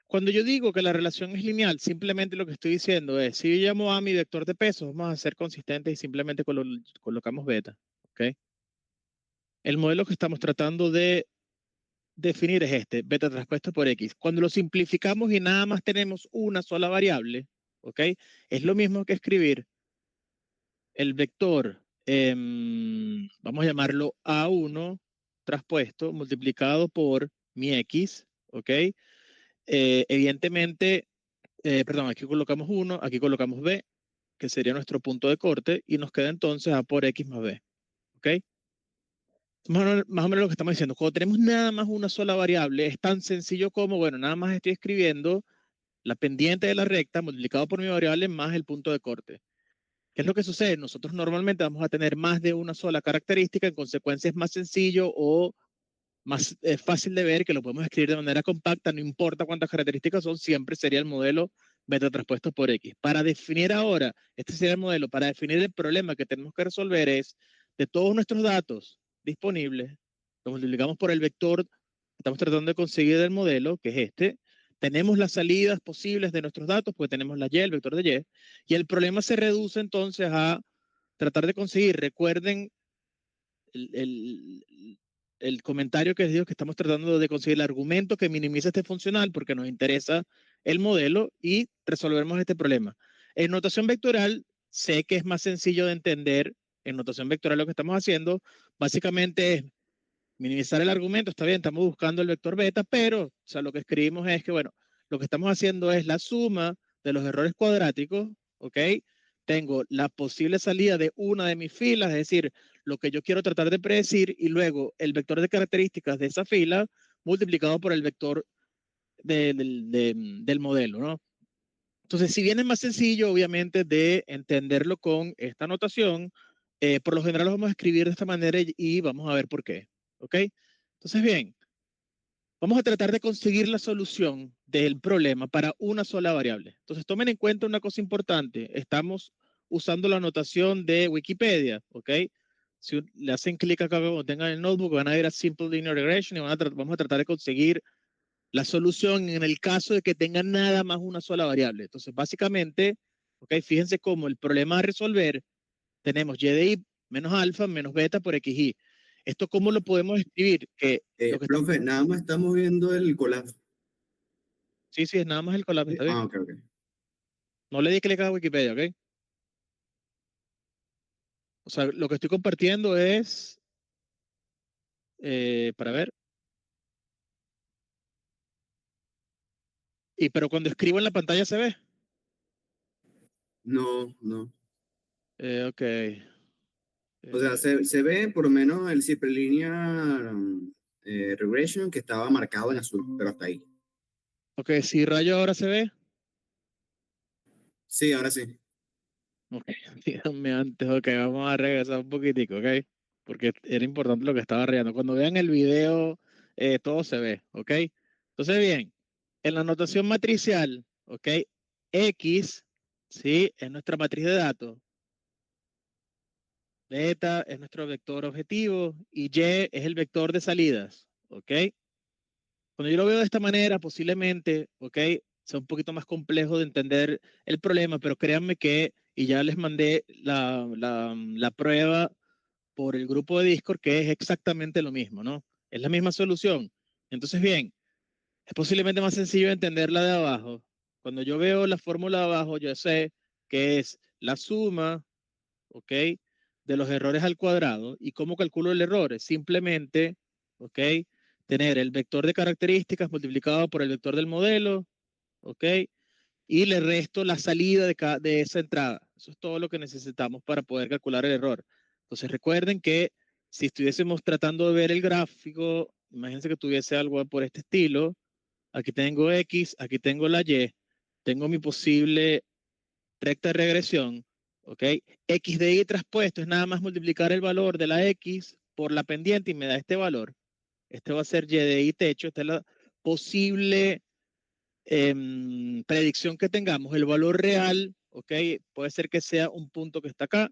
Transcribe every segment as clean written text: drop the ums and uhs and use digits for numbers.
Cuando yo digo que la relación es lineal, simplemente lo que estoy diciendo es, si yo llamo a mi vector de pesos, vamos a ser consistentes y simplemente colocamos beta, ¿ok? El modelo que estamos tratando de definir es este, beta traspuesto por X. Cuando lo simplificamos y nada más tenemos una sola variable, ¿ok? Es lo mismo que escribir el vector, vamos a llamarlo A1 traspuesto multiplicado por mi X, ¿ok? Evidentemente, perdón, aquí colocamos 1, aquí colocamos B, que sería nuestro punto de corte, y nos queda entonces A por X más B, ¿ok? Más o menos lo que estamos diciendo, cuando tenemos nada más una sola variable, es tan sencillo como, bueno, nada más estoy escribiendo la pendiente de la recta multiplicado por mi variable más el punto de corte. ¿Qué es lo que sucede? Nosotros normalmente vamos a tener más de una sola característica, en consecuencia es más sencillo o más fácil de ver que lo podemos escribir de manera compacta, no importa cuántas características son, siempre sería el modelo beta traspuesto por X. Para definir ahora, este sería el modelo, para definir el problema que tenemos que resolver es de todos nuestros datos disponibles, los multiplicamos por el vector que estamos tratando de conseguir del modelo, que es este, tenemos las salidas posibles de nuestros datos, porque tenemos la Y, el vector de Y el problema se reduce entonces a tratar de conseguir, recuerden el, el comentario que les digo que estamos tratando de conseguir el argumento que minimiza este funcional porque nos interesa el modelo y resolvemos este problema. En notación vectorial, sé que es más sencillo de entender. En notación vectorial lo que estamos haciendo básicamente es minimizar el argumento. Está bien, estamos buscando el vector beta, pero o sea, lo que escribimos es que, bueno, lo que estamos haciendo es la suma de los errores cuadráticos, ¿ok? Tengo la posible salida de una de mis filas, es decir, lo que yo quiero tratar de predecir, y luego el vector de características de esa fila multiplicado por el vector del modelo, ¿no? Entonces, si bien es más sencillo, obviamente, de entenderlo con esta notación, por lo general lo vamos a escribir de esta manera y vamos a ver por qué, ¿ok? Entonces, bien, vamos a tratar de conseguir la solución del problema para una sola variable. Entonces, tomen en cuenta una cosa importante. Estamos usando la notación de Wikipedia, ¿ok? Si le hacen clic acá cuando tengan el notebook, van a ir a Simple Linear Regression y vamos a tratar de conseguir la solución en el caso de que tengan nada más una sola variable. Entonces, básicamente, ¿ok? Fíjense cómo el problema a resolver tenemos y de i menos alfa menos beta por xy. ¿Esto cómo lo podemos escribir? Que lo que estamos... Profe, nada más estamos viendo el colapso. Sí, sí, es nada más el colapso, está bien. Ok, ok. No le di clic a Wikipedia, ¿ok? O sea, lo que estoy compartiendo es, para ver, pero cuando escribo en la pantalla se ve. No, no. Ok. O sea, se ve por lo menos el Linear Regression que estaba marcado en azul, pero hasta ahí. Ok, si rayo ahora se ve. Sí, ahora sí. Ok, díganme antes, ok, vamos a regresar un poquitico, ok, porque era importante lo que estaba rayando. Cuando vean el video, todo se ve, ok. Entonces, bien, en la notación matricial, ok, X, sí, es nuestra matriz de datos, beta es nuestro vector objetivo y Y es el vector de salidas, ok. Cuando yo lo veo de esta manera, posiblemente, ok, sea un poquito más complejo de entender el problema, pero créanme que, y ya les mandé la prueba por el grupo de Discord, que es exactamente lo mismo, ¿no? Es la misma solución. Entonces, bien, es posiblemente más sencillo de entender la de abajo. Cuando yo veo la fórmula de abajo, yo sé que es la suma, ¿ok? De los errores al cuadrado. ¿Y cómo calculo el error? Es simplemente, ¿ok? Tener el vector de características multiplicado por el vector del modelo, ¿ok? Y le resto la salida de esa entrada. Eso es todo lo que necesitamos para poder calcular el error. Entonces recuerden que si estuviésemos tratando de ver el gráfico, imagínense que tuviese algo por este estilo, aquí tengo X, aquí tengo la Y, tengo mi posible recta de regresión, ¿ok? X de Y traspuesto es nada más multiplicar el valor de la X por la pendiente y me da este valor. Este va a ser Y de Y techo, esta es la posible predicción que tengamos. El valor real, ¿ok? Puede ser que sea un punto que está acá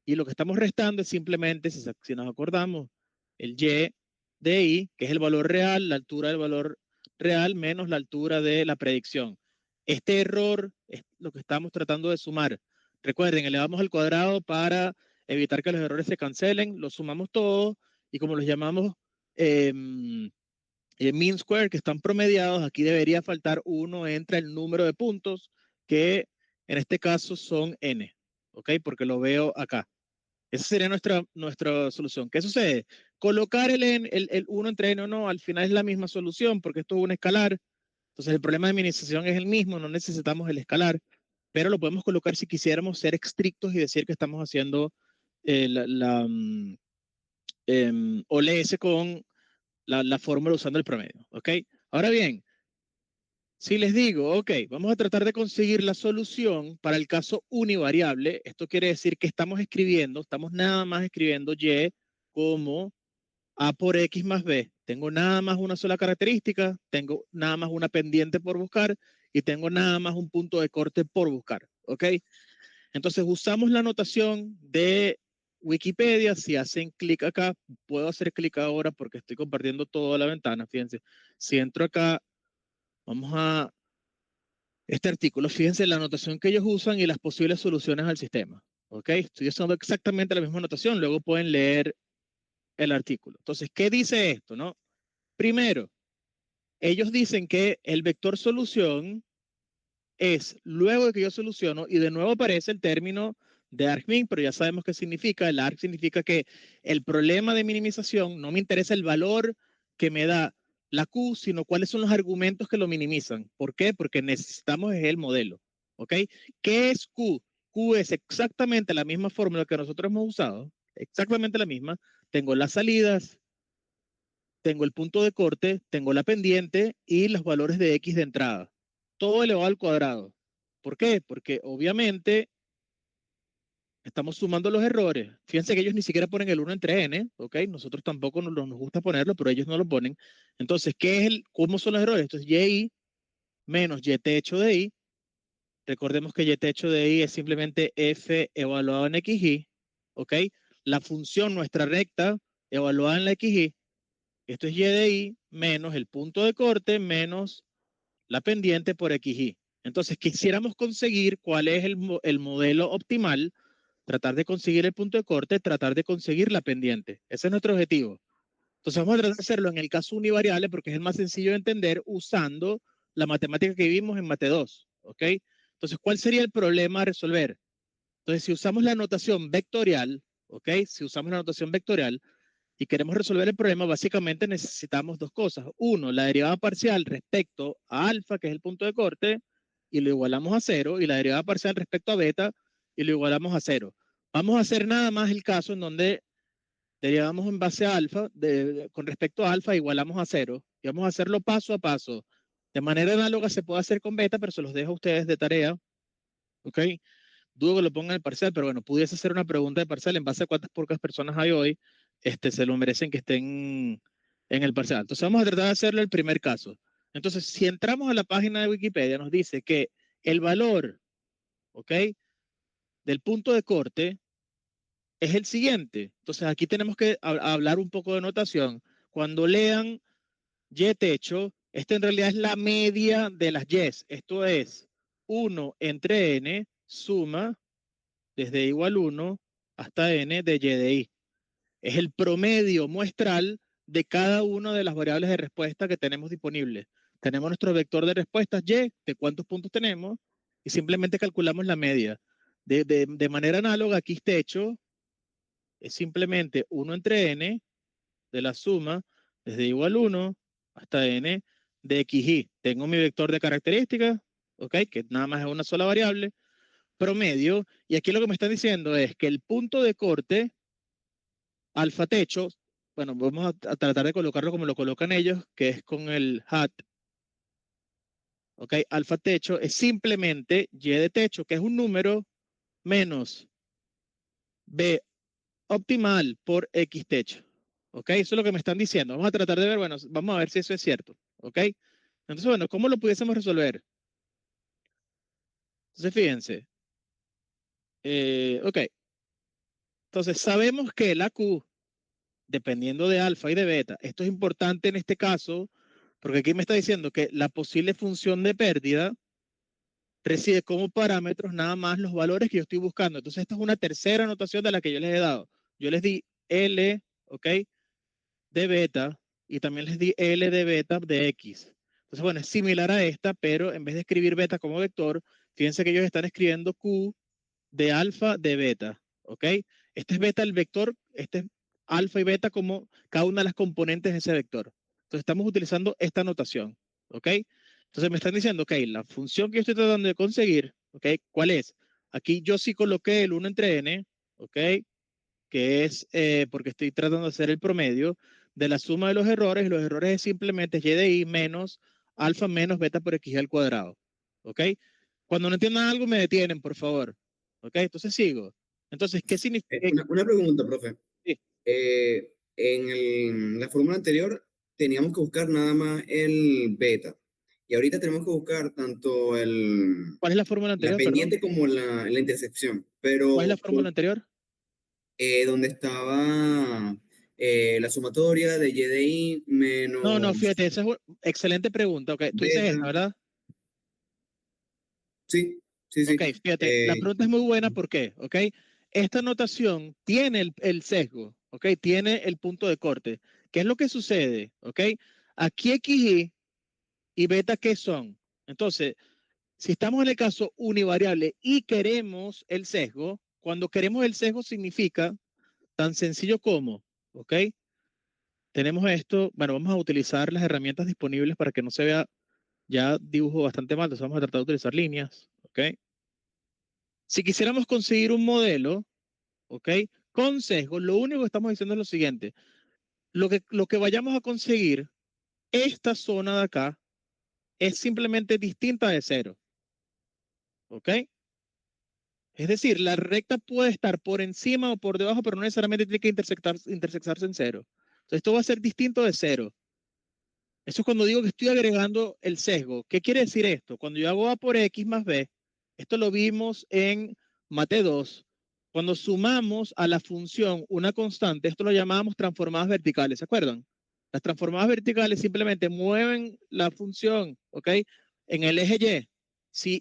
y lo que estamos restando es simplemente, si nos acordamos, el Y de Y, que es el valor real, la altura del valor real menos la altura de la predicción. Este error es lo que estamos tratando de sumar. Recuerden, elevamos al cuadrado para evitar que los errores se cancelen, los sumamos todos y como los llamamos mean square, que están promediados, aquí debería faltar 1 entre el número de puntos, que en este caso son n, ¿ok? Porque lo veo acá. Esa sería nuestra solución. ¿Qué sucede? Colocar el 1 entre n o no, al final es la misma solución, porque esto es un escalar. Entonces el problema de minimización es el mismo, no necesitamos el escalar, pero lo podemos colocar si quisiéramos ser estrictos y decir que estamos haciendo OLS con la fórmula usando el promedio, ¿ok? Ahora bien, si les digo, ok, vamos a tratar de conseguir la solución para el caso univariable, esto quiere decir que estamos nada más escribiendo y como a por x más b. Tengo nada más una sola característica, tengo nada más una pendiente por buscar y tengo nada más un punto de corte por buscar, ¿ok? Entonces usamos la notación de Wikipedia. Si hacen clic acá, puedo hacer clic ahora porque estoy compartiendo toda la ventana, fíjense. Si entro acá, vamos a este artículo, fíjense la notación que ellos usan y las posibles soluciones al sistema, ¿ok? Estoy usando exactamente la misma notación, luego pueden leer el artículo. Entonces, ¿qué dice esto, no? Primero, ellos dicen que el vector solución es luego de que yo soluciono, y de nuevo aparece el término de argmin, pero ya sabemos qué significa. El arg significa que el problema de minimización no me interesa el valor que me da la Q, sino cuáles son los argumentos que lo minimizan. ¿Por qué? Porque necesitamos el modelo. ¿Ok? ¿Qué es Q? Q es exactamente la misma fórmula que nosotros hemos usado, exactamente la misma. Tengo las salidas, tengo el punto de corte, tengo la pendiente y los valores de X de entrada. Todo elevado al cuadrado. ¿Por qué? Porque obviamente estamos sumando los errores. Fíjense que ellos ni siquiera ponen el 1 entre n, ¿ok? Nosotros tampoco nos gusta ponerlo, pero ellos no lo ponen. Entonces, ¿cómo son los errores? Esto es y menos y techo de i. Recordemos que y techo de i es simplemente f evaluado en xy, ¿ok? La función, nuestra recta, evaluada en la xy. Esto es y de i menos el punto de corte menos la pendiente por xy. Entonces, quisiéramos conseguir cuál es el modelo optimal, tratar de conseguir el punto de corte, tratar de conseguir la pendiente. Ese es nuestro objetivo. Entonces, vamos a tratar de hacerlo en el caso univariable porque es el más sencillo de entender usando la matemática que vimos en Mate 2. ¿Ok? Entonces, ¿cuál sería el problema a resolver? Entonces, si usamos la notación vectorial, ¿ok? Si usamos la notación vectorial, y queremos resolver el problema, básicamente necesitamos dos cosas. Uno, la derivada parcial respecto a alfa, que es el punto de corte, y lo igualamos a 0, y la derivada parcial respecto a beta, y lo igualamos a 0. Vamos a hacer nada más el caso en donde derivamos en base a alfa, con respecto a alfa, igualamos a 0, y vamos a hacerlo paso a paso. De manera análoga se puede hacer con beta, pero se los dejo a ustedes de tarea. ¿Ok? Dudo que lo pongan en el parcial, pero bueno, pudiese hacer una pregunta de parcial en base a cuántas pocas personas hay hoy, se lo merecen que estén en el parcial. Entonces vamos a tratar de hacerlo el primer caso. Entonces, si entramos a la página de Wikipedia, nos dice que el valor, ¿ok? Del punto de corte es el siguiente. Entonces aquí tenemos que hablar un poco de notación. Cuando lean y techo, esta en realidad es la media de las y's. Esto es 1 entre n suma desde igual 1 hasta n de y de i. Es el promedio muestral de cada una de las variables de respuesta que tenemos disponibles. Tenemos nuestro vector de respuestas y, de cuántos puntos tenemos, y simplemente calculamos la media. De manera análoga, aquí este hecho es simplemente 1 entre n de la suma desde igual 1 hasta n de xy. Tengo mi vector de características, ¿ok? Que nada más es una sola variable, promedio, y aquí lo que me están diciendo es que el punto de corte alfa techo, bueno, vamos a tratar de colocarlo como lo colocan ellos, que es con el hat, ok, alfa techo es simplemente y de techo, que es un número, menos b optimal por x techo, ok, eso es lo que me están diciendo. Vamos a tratar de ver, bueno, vamos a ver si eso es cierto, ok. Entonces, bueno, ¿cómo lo pudiésemos resolver? Entonces, fíjense, ok, entonces sabemos que la Q, dependiendo de alfa y de beta, esto es importante en este caso Porque aquí me está diciendo que la posible función de pérdida recibe como parámetros nada más los valores que yo estoy buscando. Entonces, esta es una tercera anotación de la que yo les he dado. Yo les di L, ¿ok? De beta y también les di L de beta de X. Entonces, bueno, es similar a esta, pero en vez de escribir beta como vector, fíjense que ellos están escribiendo Q de alfa de beta, ¿ok? Este es beta el vector, este es alfa y beta como cada una de las componentes de ese vector. Entonces, estamos utilizando esta notación, ¿ok? Entonces, me están diciendo, ok, la función que yo estoy tratando de conseguir, ¿ok? ¿Cuál es? Aquí yo sí coloqué el 1 entre n, ¿ok? Que es porque estoy tratando de hacer el promedio de la suma de los errores, y los errores es simplemente y de i menos alfa menos beta por x al cuadrado. ¿Ok? Cuando no entiendan algo, me detienen, por favor. ¿Ok? Entonces sigo. Entonces, ¿qué significa? Una pregunta, profe. Sí. La fórmula anterior teníamos que buscar nada más el beta. Y ahorita tenemos que buscar tanto ¿Cuál es la fórmula la anterior, perdón? pendiente como la intersección. ¿Cuál es la Pero fórmula anterior? donde estaba la sumatoria de y de i No, no, menos fíjate, esa es una excelente pregunta. Ok, tú dices esta, beta. ¿verdad? Sí, sí, Ok, sí. fíjate, la pregunta es muy buena, ¿por qué? Ok, esta notación tiene el sesgo, ok, tiene el punto de corte. ¿Qué es lo que sucede? Ok, aquí XY y beta, ¿qué son? Entonces, si estamos en el caso univariable y queremos el sesgo, cuando queremos el sesgo significa tan sencillo como, ok, tenemos esto, bueno, vamos a utilizar las herramientas disponibles para que no se vea ya dibujo bastante mal, entonces vamos a tratar de utilizar líneas, ok. Si quisiéramos conseguir un modelo, ¿ok? Con sesgo, lo único que estamos diciendo es lo siguiente. Lo que vayamos a conseguir, esta zona de acá, es simplemente distinta de cero, ¿ok? Es decir, la recta puede estar por encima o por debajo, pero no necesariamente tiene que intersectarse en cero. Entonces, esto va a ser distinto de cero. Eso es cuando digo que estoy agregando el sesgo. ¿Qué quiere decir esto? Cuando yo hago A por X más B, esto lo vimos en Mate 2. Cuando sumamos a la función una constante, esto lo llamábamos transformadas verticales, ¿se acuerdan? Las transformadas verticales simplemente mueven la función, ¿ok? En el eje Y.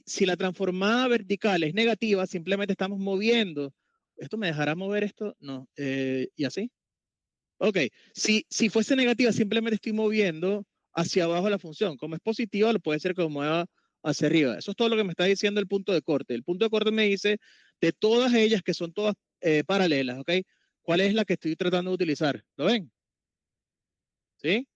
Si la transformada vertical es negativa, simplemente estamos moviendo. ¿Esto me dejará mover esto? No. ¿Y así? Ok, si fuese negativa, simplemente estoy moviendo hacia abajo la función. Como es positiva, lo puede ser que mueva hacia arriba. Eso es todo lo que me está diciendo el punto de corte. El punto de corte me dice de todas ellas, que son todas paralelas, ¿ok? ¿Cuál es la que estoy tratando de utilizar? ¿Lo ven? ¿Sí?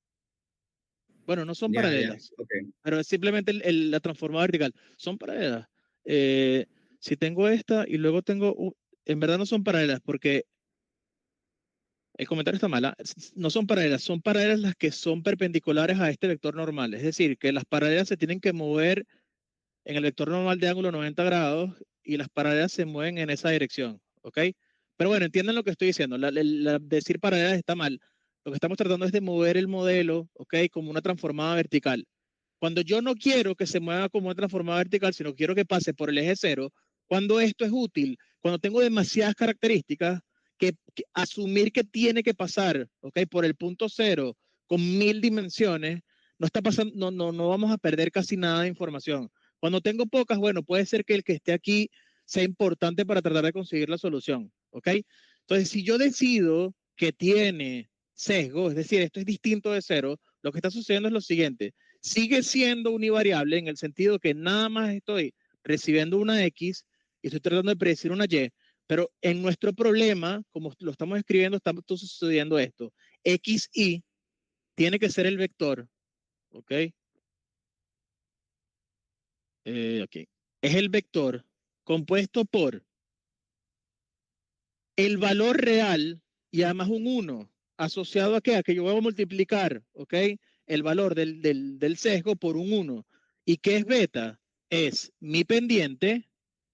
Bueno, no son ya, ya, paralelas, ok. pero es simplemente la transformada vertical. Son paralelas. Eh, si tengo esta y luego tengo, en verdad no son paralelas porque el comentario está mal. No son paralelas las que son perpendiculares a este vector normal. Es decir, que las paralelas se tienen que mover en el vector normal de ángulo 90 grados y las paralelas se mueven en esa dirección. ¿Ok? Pero bueno, entienden lo que estoy diciendo. Decir paralelas está mal. Lo que estamos tratando es de mover el modelo, ¿ok? Como una transformada vertical. Cuando yo no quiero que se mueva como una transformada vertical, sino quiero que pase por el eje cero, cuando esto es útil, cuando tengo demasiadas características, que asumir que tiene que pasar, ¿ok? Por el punto cero con 1000 dimensiones, no está pasando, no vamos a perder casi nada de información. Cuando tengo pocas, bueno, puede ser que el que esté aquí sea importante para tratar de conseguir la solución, ¿ok? Entonces, si yo decido que tiene sesgo, es decir, esto es distinto de cero, lo que está sucediendo es lo siguiente: sigue siendo univariable en el sentido que nada más estoy recibiendo una X y estoy tratando de predecir una Y, pero en nuestro problema, como lo estamos escribiendo, está sucediendo esto. XY tiene que ser el vector, ¿ok? Aquí. Es el vector compuesto por el valor real y además un 1 asociado a qué? A que yo voy a multiplicar, ¿ok? El valor del sesgo por un 1. ¿Y qué es beta? Es mi pendiente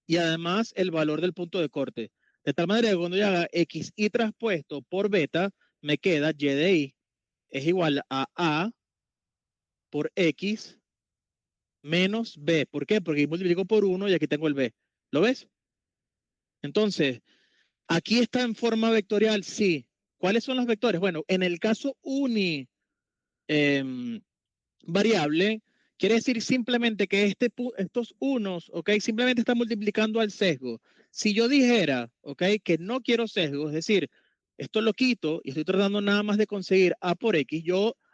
y además el valor del punto de corte. De tal manera que cuando yo haga XY traspuesto por beta, me queda Y de I es igual a por X menos B. ¿Por qué? Porque multiplico por 1 y aquí tengo el B. ¿Lo ves? Entonces, aquí está en forma vectorial, sí. ¿Cuáles son los vectores? Bueno, en el caso variable quiere decir simplemente que estos unos, ¿ok? Simplemente está multiplicando al sesgo. Si yo dijera, ¿ok? Que no quiero sesgo, es decir, esto lo quito y estoy tratando nada más de conseguir A por X,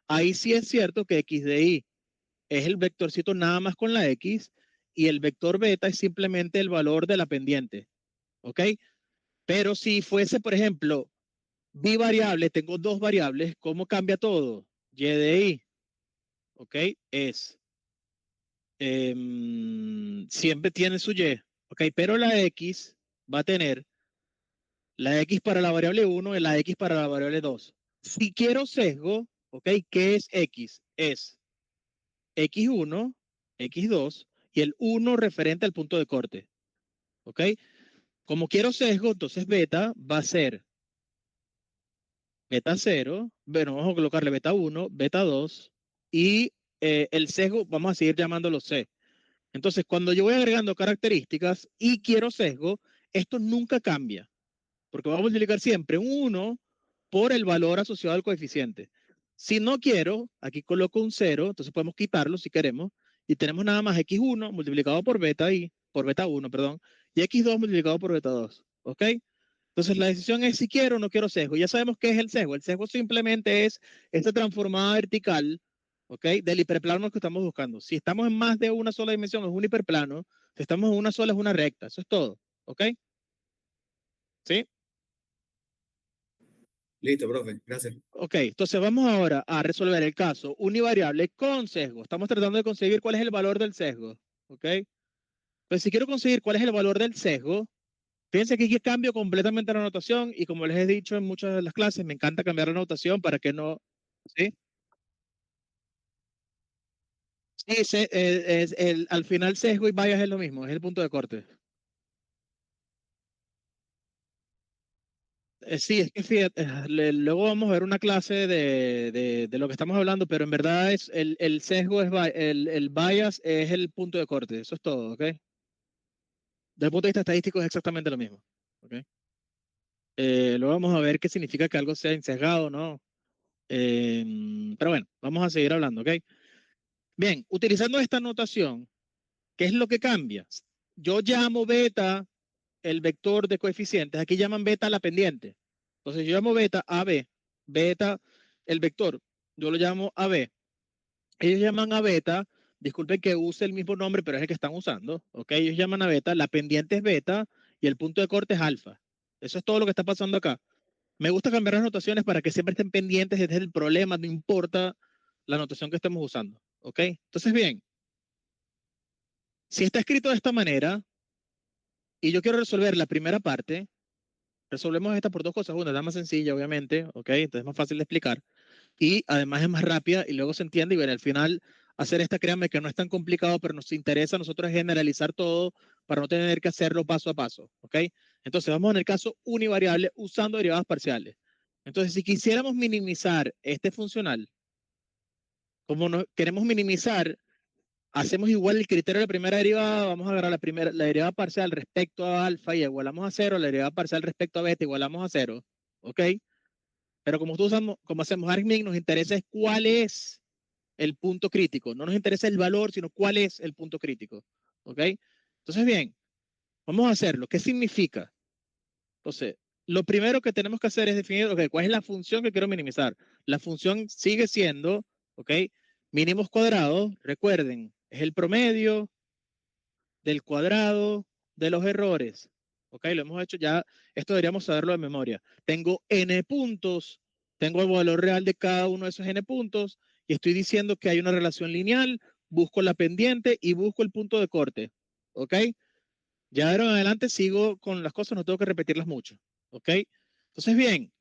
ahí sí es cierto que X de Y es el vectorcito nada más con la X y el vector beta es simplemente el valor de la pendiente, ¿ok? Pero si fuese, por ejemplo, bivariable, tengo dos variables, ¿cómo cambia todo? Y de Y, ¿ok? Es siempre tiene su Y, ¿ok? Pero la X va a tener la X para la variable 1 y la X para la variable 2. Si quiero sesgo, ¿ok? ¿Qué es X? Es X1, X2 y el 1 referente al punto de corte, ¿ok? Como quiero sesgo, entonces beta va a ser beta 0, bueno, vamos a colocarle beta 1, beta 2 y el sesgo vamos a seguir llamándolo C. Entonces, cuando yo voy agregando características y quiero sesgo, esto nunca cambia, porque vamos a multiplicar siempre un 1 por el valor asociado al coeficiente. Si no quiero, aquí coloco un 0, entonces podemos quitarlo si queremos, y tenemos nada más x1 multiplicado por beta 1, perdón, y x2 multiplicado por beta 2, ¿ok? Entonces la decisión es si quiero o no quiero sesgo. Ya sabemos qué es el sesgo. El sesgo simplemente es esta transformada vertical, ¿ok? Del hiperplano que estamos buscando. Si estamos en más de una sola dimensión es un hiperplano. Si estamos en una sola es una recta. Eso es todo, ¿ok? ¿Sí? Listo, profe, gracias. Ok, entonces vamos ahora a resolver el caso univariable con sesgo. Estamos tratando de conseguir cuál es el valor del sesgo, ¿ok? Pues si quiero conseguir cuál es el valor del sesgo, fíjense que aquí cambio completamente la notación y como les he dicho en muchas de las clases, me encanta cambiar la notación para que no, ¿sí? Sí, al final sesgo y bias es lo mismo, es el punto de corte. Sí, es que fíjate, luego vamos a ver una clase de lo que estamos hablando, pero en verdad es el sesgo, el bias es el punto de corte, eso es todo, ¿ok? Desde el punto de vista estadístico es exactamente lo mismo, ¿ok? Luego vamos a ver qué significa que algo sea insesgado, ¿no? Pero bueno, vamos a seguir hablando, ¿ok? Bien, utilizando esta notación, ¿qué es lo que cambia? Yo llamo beta el vector de coeficientes. Aquí llaman beta la pendiente. Entonces yo llamo beta a b. Beta, el vector, yo lo llamo a b. Ellos llaman a beta, disculpen que use el mismo nombre, pero es el que están usando. ¿Ok? Ellos llaman a beta, la pendiente es beta y el punto de corte es alfa. Eso es todo lo que está pasando acá. Me gusta cambiar las notaciones para que siempre estén pendientes desde el problema, no importa la notación que estemos usando. ¿Ok? Entonces, bien, si está escrito de esta manera y yo quiero resolver la primera parte, resolvemos esta por dos cosas. Una, es la más sencilla, obviamente, ¿ok? Entonces es más fácil de explicar. Y además es más rápida y luego se entiende. Y bueno, al final, hacer esta, créanme que no es tan complicado, pero nos interesa a nosotros generalizar todo para no tener que hacerlo paso a paso, ¿ok? Entonces vamos en el caso univariable usando derivadas parciales. Entonces, si quisiéramos minimizar este funcional, como no queremos minimizar, hacemos igual el criterio de la primera derivada, vamos a agarrar la derivada parcial respecto a alfa y igualamos a cero, la derivada parcial respecto a beta igualamos a cero, ¿ok? Pero como hacemos argmin, nos interesa es cuál es el punto crítico, no nos interesa el valor, sino cuál es el punto crítico, ¿ok? Entonces, bien, vamos a hacerlo. ¿Qué significa? Entonces, lo primero que tenemos que hacer es definir, okay, cuál es la función que quiero minimizar. La función sigue siendo, ¿ok? Mínimos cuadrados, recuerden, es el promedio del cuadrado de los errores. Ok, lo hemos hecho ya, esto deberíamos saberlo de memoria. Tengo n puntos, tengo el valor real de cada uno de esos n puntos y estoy diciendo que hay una relación lineal, busco la pendiente y busco el punto de corte. Ok, ya de ahora en adelante sigo con las cosas, no tengo que repetirlas mucho. Ok, entonces bien,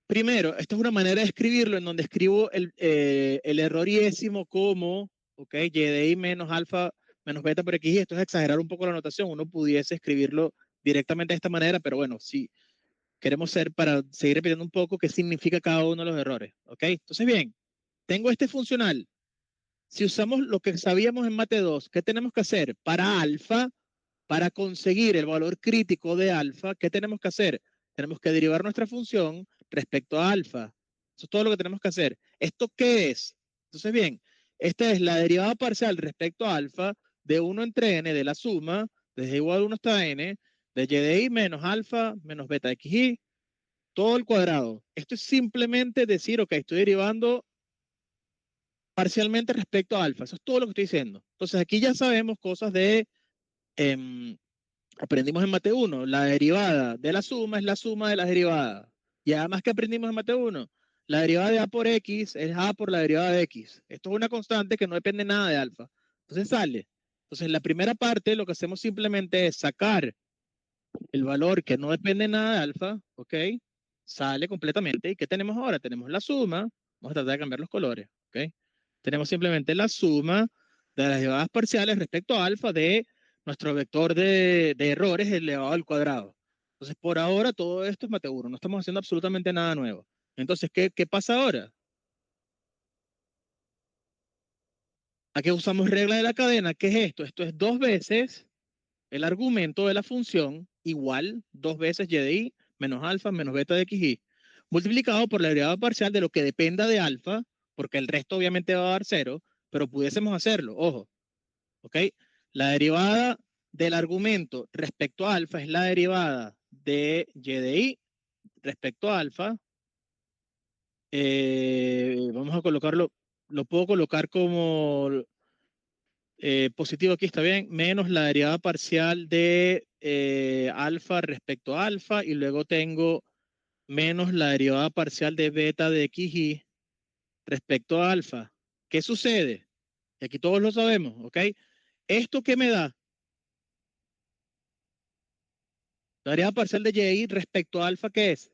primero, esta es una manera de escribirlo en donde escribo el error iésimo como, ok, y de i menos alfa menos beta por x, y esto es exagerar un poco la notación, uno pudiese escribirlo directamente de esta manera, pero bueno, si queremos ser para seguir repitiendo un poco qué significa cada uno de los errores, ok. Entonces, bien, tengo este funcional. Si usamos lo que sabíamos en mate 2, ¿qué tenemos que hacer? Para alfa, para conseguir el valor crítico de alfa, ¿qué tenemos que hacer? Tenemos que derivar nuestra función respecto a alfa. Eso es todo lo que tenemos que hacer. ¿Esto qué es? Entonces, bien, esta es la derivada parcial respecto a alfa de 1 entre n de la suma, desde igual a 1 hasta n, de y de i menos alfa menos beta de xi, todo el cuadrado. Esto es simplemente decir, ok, estoy derivando parcialmente respecto a alfa. Eso es todo lo que estoy diciendo. Entonces, aquí ya sabemos cosas de... aprendimos en Mate 1, la derivada de la suma es la suma de las derivadas. Y además que aprendimos en Mate 1, la derivada de a por x es a por la derivada de x. Esto es una constante que no depende nada de alfa. Entonces sale. Entonces en la primera parte lo que hacemos simplemente es sacar el valor que no depende nada de alfa, ¿ok? Sale completamente. ¿Y qué tenemos ahora? Tenemos la suma. Vamos a tratar de cambiar los colores, ¿ok? Tenemos simplemente la suma de las derivadas parciales respecto a alfa de nuestro vector de errores elevado al cuadrado. Entonces, por ahora, todo esto es Mate 1. No estamos haciendo absolutamente nada nuevo. Entonces, ¿qué pasa ahora? Aquí usamos regla de la cadena. ¿Qué es esto? Esto es 2 veces el argumento de la función igual 2 veces y de i menos alfa menos beta de xi multiplicado por la derivada parcial de lo que dependa de alfa, porque el resto obviamente va a dar 0, pero pudiésemos hacerlo, ojo, ¿ok? La derivada del argumento respecto a alfa es la derivada de y de i respecto a alfa. Vamos a colocarlo, lo puedo colocar como positivo aquí, está bien, menos la derivada parcial de alfa respecto a alfa, y luego tengo menos la derivada parcial de beta de xi respecto a alfa. ¿Qué sucede? Y aquí todos lo sabemos, ¿ok? ¿Esto qué me da? La derivada parcial de y respecto a alfa, ¿qué es?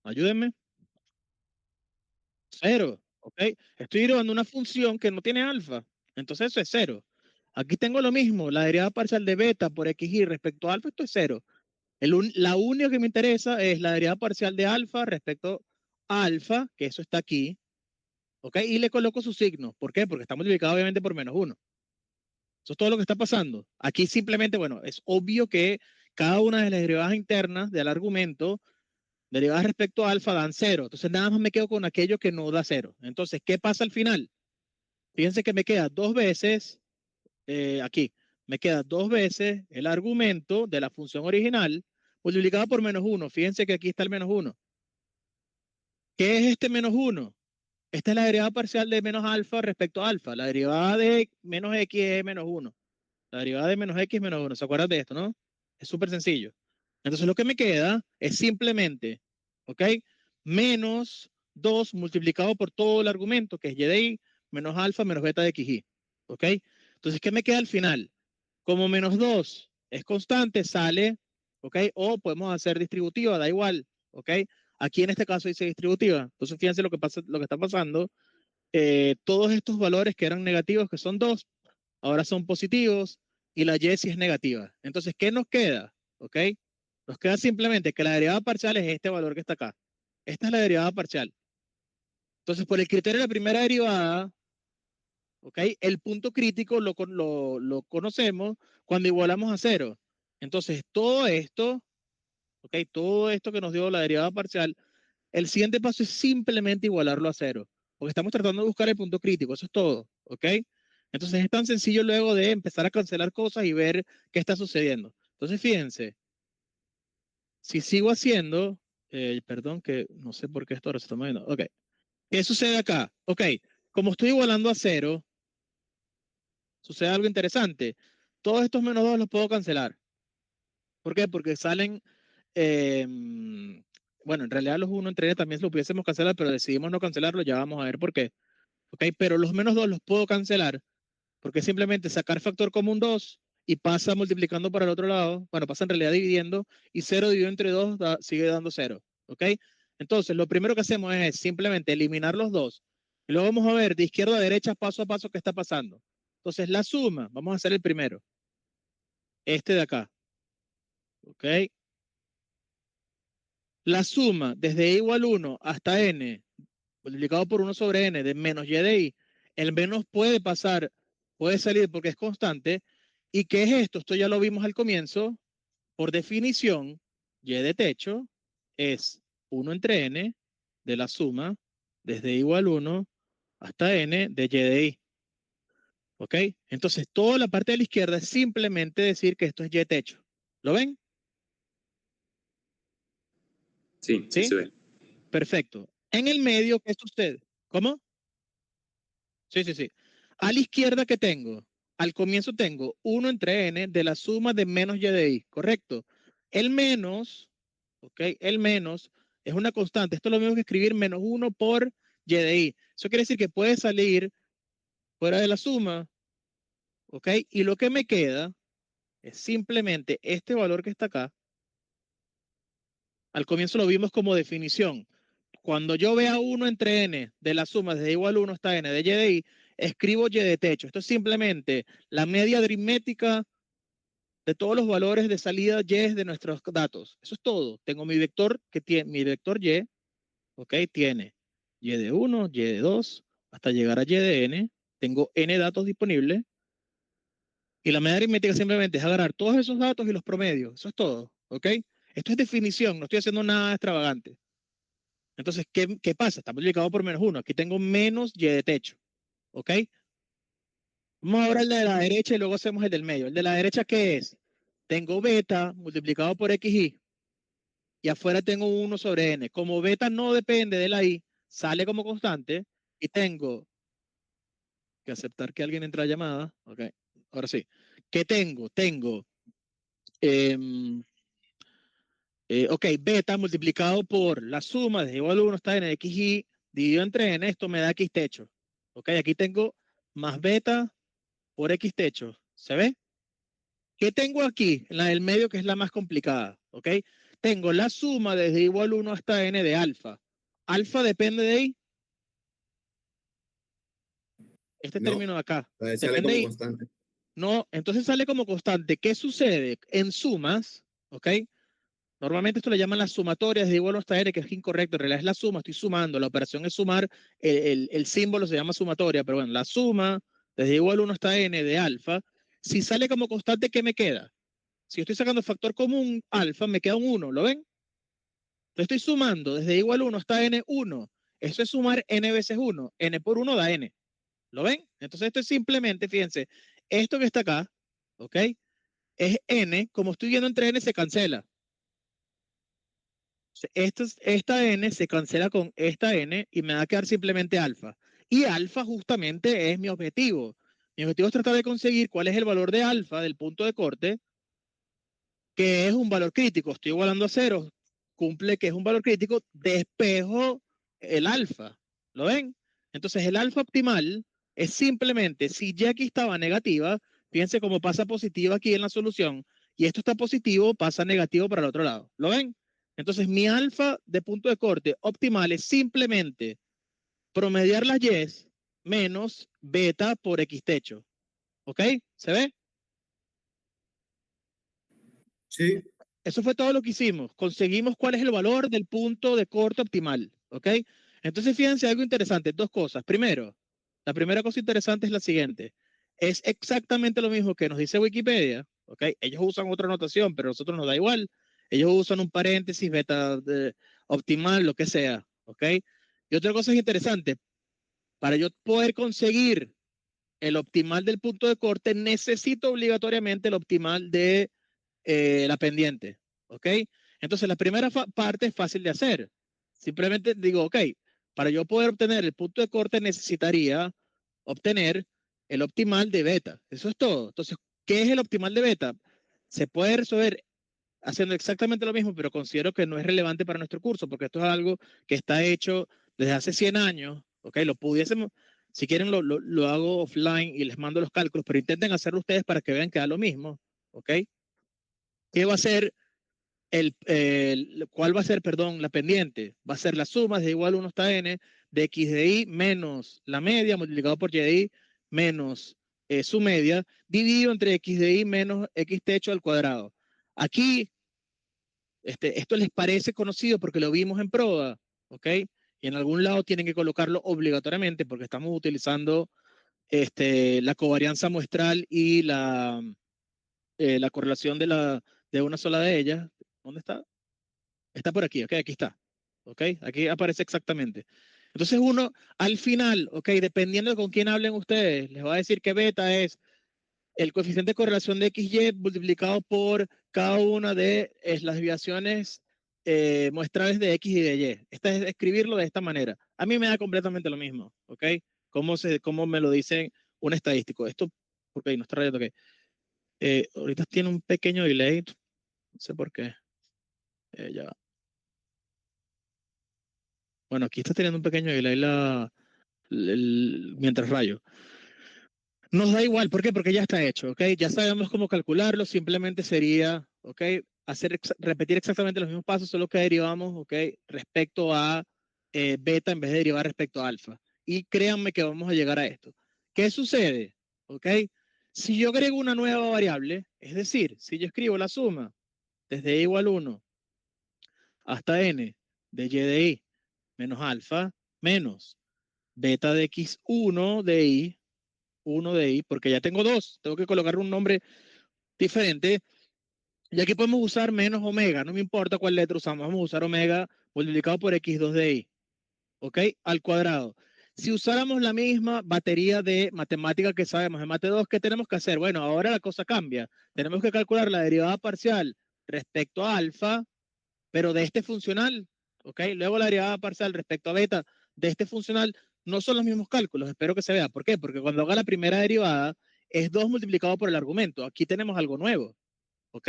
Ayúdenme. 0, ¿ok? Estoy derivando una función que no tiene alfa, entonces eso es 0. Aquí tengo lo mismo, la derivada parcial de beta por xi respecto a alfa, esto es 0. La única que me interesa es la derivada parcial de alfa respecto a alfa, que eso está aquí, ¿ok? Y le coloco su signo. ¿Por qué? Porque está multiplicado obviamente por menos 1. Eso es todo lo que está pasando. Aquí simplemente, bueno, es obvio que cada una de las derivadas internas del argumento, derivadas respecto a alfa, dan 0. Entonces nada más me quedo con aquello que no da 0. Entonces, ¿qué pasa al final? Fíjense que me queda 2 veces, aquí, me queda 2 veces el argumento de la función original multiplicado por menos 1. Fíjense que aquí está el menos 1. ¿Qué es este menos 1? Esta es la derivada parcial de menos alfa respecto a alfa. La derivada de menos x es menos 1. La derivada de menos x es menos 1. ¿Se acuerdan de esto, no? Es súper sencillo. Entonces lo que me queda es simplemente, ¿ok? Menos 2 multiplicado por todo el argumento, que es y de i, menos alfa menos beta de xi. ¿Ok? Entonces, ¿qué me queda al final? Como menos 2 es constante, sale, ¿ok? O podemos hacer distributiva, da igual, ¿ok? Aquí en este caso dice distributiva. Entonces, fíjense lo que pasa, lo que está pasando. Todos estos valores que eran negativos, que son 2, ahora son positivos y la y sí es negativa. Entonces, ¿qué nos queda? ¿Ok? Nos queda simplemente que la derivada parcial es este valor que está acá. Esta es la derivada parcial. Entonces, por el criterio de la primera derivada, ¿ok? El punto crítico lo conocemos cuando igualamos a 0. Entonces, todo esto, ¿ok? Todo esto que nos dio la derivada parcial, el siguiente paso es simplemente igualarlo a 0. Porque estamos tratando de buscar el punto crítico, eso es todo, ¿ok? Entonces es tan sencillo luego de empezar a cancelar cosas y ver qué está sucediendo. Entonces fíjense, si sigo haciendo, perdón que no sé por qué esto ahora se está moviendo, ok. ¿Qué sucede acá? Ok, como estoy igualando a 0, sucede algo interesante. Todos estos menos 2 los puedo cancelar. ¿Por qué? Porque salen, bueno, en realidad los 1 entre n también lo pudiésemos cancelar, pero decidimos no cancelarlo, ya vamos a ver por qué. Ok, pero los menos 2 los puedo cancelar porque simplemente sacar factor común 2 y pasa multiplicando para el otro lado, bueno, pasa en realidad dividiendo, y 0 dividido entre 2 sigue dando 0, ¿ok? Entonces, lo primero que hacemos es simplemente eliminar los 2, y luego vamos a ver de izquierda a derecha, paso a paso, qué está pasando. Entonces, la suma, vamos a hacer el primero, este de acá, ¿ok? La suma desde igual 1 hasta n, multiplicado por 1 sobre n, de menos y de i, el menos puede pasar, puede salir porque es constante. ¿Y qué es esto? Esto ya lo vimos al comienzo. Por definición, y de techo es 1 entre n de la suma desde igual 1 hasta n de y de i. ¿Ok? Entonces, toda la parte de la izquierda es simplemente decir que esto es y techo. ¿Lo ven? Sí, sí se ve. Perfecto. En el medio, ¿qué sucede? ¿Cómo? Sí, sí, sí. A la izquierda, ¿qué tengo? Al comienzo tengo 1 entre n de la suma de menos y de i, ¿correcto? El menos, ¿ok? El menos es una constante. Esto es lo mismo que escribir menos 1 por y de i. Eso quiere decir que puede salir fuera de la suma, ¿ok? Y lo que me queda es simplemente este valor que está acá. Al comienzo lo vimos como definición. Cuando yo vea 1 entre n de la suma desde igual 1 hasta n de y de i, escribo y de techo. Esto es simplemente la media aritmética de todos los valores de salida y de nuestros datos. Eso es todo. Tengo mi vector que tiene mi vector y, ¿ok? Tiene y de 1, y de 2, hasta llegar a y de n. Tengo n datos disponibles. Y la media aritmética simplemente es agarrar todos esos datos y los promedios. Eso es todo, ¿ok? Esto es definición, no estoy haciendo nada extravagante. Entonces, ¿qué pasa? Está multiplicado por menos 1. Aquí tengo menos y de techo, ¿ok? Vamos ahora al de la derecha y luego hacemos el del medio. El de la derecha, ¿qué es? Tengo beta multiplicado por xy y afuera tengo 1 sobre n. Como beta no depende de la i, sale como constante y tengo que aceptar que alguien entre a llamada. Ok, ahora sí. ¿Qué tengo? Tengo, ok, beta multiplicado por la suma de igual a 1 está n de xy dividido entre n, esto me da x techo. Ok, aquí tengo más beta por x techo. ¿Se ve? ¿Qué tengo aquí? En la del medio, que es la más complicada. ¿Ok? Tengo la suma desde igual 1 hasta n de alfa. ¿Alfa depende de i? Este No, término de acá. sale ¿Depende de como i? constante. No, entonces sale como constante. ¿Qué sucede? En sumas, ¿ok? Normalmente esto le llaman las sumatorias de igual hasta n, que es incorrecto. En realidad es la suma, estoy sumando. La operación es sumar. El símbolo se llama sumatoria, pero bueno, la suma desde igual 1 hasta n de alfa. Si sale como constante, ¿qué me queda? Si estoy sacando factor común alfa, me queda un 1. ¿Lo ven? Entonces estoy sumando desde igual 1 hasta n1. Eso es sumar n veces 1. N por 1 da n. ¿Lo ven? Entonces esto es simplemente, fíjense, esto que está acá, ¿ok? Es n. Como estoy viendo entre n, se cancela. Esta n se cancela con esta n y me va a quedar simplemente alfa. Y alfa justamente es mi objetivo. Mi objetivo es tratar de conseguir cuál es el valor de alfa del punto de corte, que es un valor crítico. Estoy igualando a cero, cumple que es un valor crítico, despejo el alfa. ¿Lo ven? Entonces el alfa optimal es simplemente, si y aquí estaba negativa, fíjense cómo pasa positiva aquí en la solución, y esto está positivo, pasa negativo para el otro lado. ¿Lo ven? Entonces mi alfa de punto de corte optimal es simplemente promediar las y menos beta por x techo. ¿Ok? ¿Se ve? Sí, Eso fue todo lo que hicimos. Conseguimos cuál es el valor del punto de corte optimal. ¿Ok? Entonces, fíjense algo interesante. Dos cosas. Primero, la primera cosa interesante es la siguiente. Es exactamente lo mismo que nos dice Wikipedia. ¿Ok? Ellos usan otra notación, pero a nosotros nos da igual. Ellos usan un paréntesis, beta optimal, lo que sea. ¿Ok? Y otra cosa es interesante. Para yo poder conseguir el optimal del punto de corte, necesito obligatoriamente el optimal de la pendiente, ¿ok? Entonces la primera parte es fácil de hacer. Simplemente digo, ok, para yo poder obtener el punto de corte necesitaría obtener el optimal de beta. Eso es todo. Entonces, ¿qué es el optimal de beta? Se puede resolver haciendo exactamente lo mismo, pero considero que no es relevante para nuestro curso, porque esto es algo que está hecho desde hace 100 años, ¿ok? Lo pudiésemos, si quieren lo hago offline y les mando los cálculos, pero intenten hacerlo ustedes para que vean que da lo mismo, ¿ok? ¿Qué va a ser cuál va a ser, perdón, la pendiente? Va a ser la suma de igual 1 hasta n de x de y menos la media multiplicado por y de y menos su media dividido entre x de y menos x techo al cuadrado. Aquí, esto les parece conocido porque lo vimos en prueba, ¿ok? Y en algún lado tienen que colocarlo obligatoriamente porque estamos utilizando la covarianza muestral y la correlación de una sola de ellas. ¿Dónde está? Está por aquí, ok, aquí está. ¿ok? Aquí aparece exactamente. Entonces uno, al final, ¿ok? Dependiendo de con quién hablen ustedes, les va a decir que beta es el coeficiente de correlación de XY multiplicado por cada una de las desviaciones muestrales de X y de Y. Esta es escribirlo de esta manera. A mí me da completamente lo mismo, ¿ok? Cómo me lo dice un estadístico. Esto, ok, no está rayando, ok. Ahorita tiene un pequeño delay, no sé por qué. Ya va. Bueno, aquí está teniendo un pequeño delay mientras rayo. Nos da igual, ¿por qué? Porque ya está hecho, ¿ok? Ya sabemos cómo calcularlo, simplemente sería, ¿ok? Repetir exactamente los mismos pasos, solo que derivamos, ¿ok? Respecto a beta en vez de derivar respecto a alfa. Y créanme que vamos a llegar a esto. ¿Qué sucede? ¿Ok? Si yo agrego una nueva variable, es decir, si yo escribo la suma desde y igual 1 hasta n de y de i menos alfa menos beta de x1 de i, 1 de i, porque ya tengo dos, tengo que colocar un nombre diferente. Y aquí podemos usar menos omega, no me importa cuál letra usamos, vamos a usar omega multiplicado por x2 de i, ¿ok? Al cuadrado. Si usáramos la misma batería de matemática que sabemos, de mate 2, ¿qué tenemos que hacer? Bueno, ahora la cosa cambia. Tenemos que calcular la derivada parcial respecto a alfa, pero de este funcional, ¿ok? Luego la derivada parcial respecto a beta de este funcional no son los mismos cálculos, espero que se vea. ¿Por qué? Porque cuando haga la primera derivada es 2 multiplicado por el argumento. Aquí tenemos algo nuevo, ¿ok?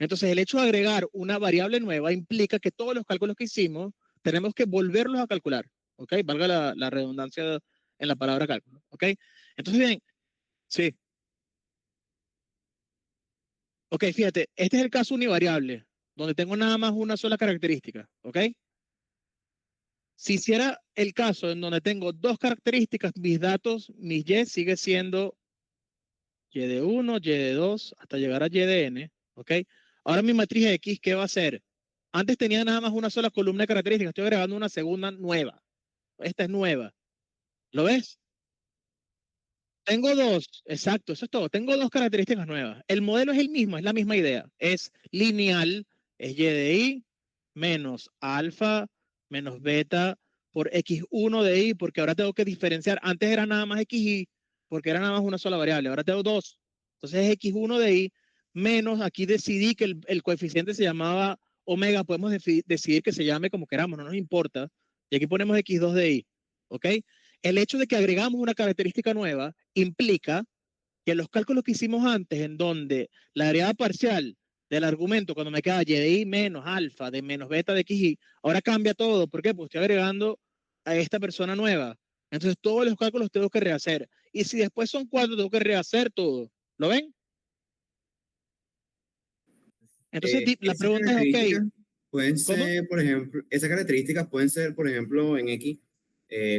Entonces el hecho de agregar una variable nueva implica que todos los cálculos que hicimos tenemos que volverlos a calcular, ¿ok? Valga la redundancia en la palabra cálculo, ¿ok? Entonces, bien, sí. Ok, fíjate, este es el caso univariable, donde tengo nada más una sola característica, ¿ok? Si hiciera el caso en donde tengo dos características, mis datos, mis y sigue siendo y de 1, y de 2, hasta llegar a y de n, ¿ok? Ahora mi matriz X, ¿qué va a hacer? Antes tenía nada más una sola columna de características, estoy agregando una segunda nueva. Esta es nueva. ¿Lo ves? Tengo dos, exacto, eso es todo. Tengo dos características nuevas. El modelo es el mismo, es la misma idea. Es lineal, es y de i menos alfa menos beta por x1 de i, porque ahora tengo que diferenciar. Antes era nada más xi, porque era nada más una sola variable. Ahora tengo dos. Entonces es x1 de i menos, aquí decidí que el coeficiente se llamaba omega, podemos decidir que se llame como queramos, no nos importa. Y aquí ponemos x2 de i, ¿ok? El hecho de que agregamos una característica nueva implica que los cálculos que hicimos antes, en donde la derivada parcial del argumento, cuando me queda y de i menos alfa de menos beta de xi, ahora cambia todo. ¿Por qué? Porque estoy agregando a esta persona nueva. Entonces todos los cálculos tengo que rehacer. Y si después son cuatro, tengo que rehacer todo. ¿Lo ven? Entonces la Esas pregunta es, ok, características pueden ¿cómo? ser, por ejemplo, esas características pueden ser, por ejemplo, en X,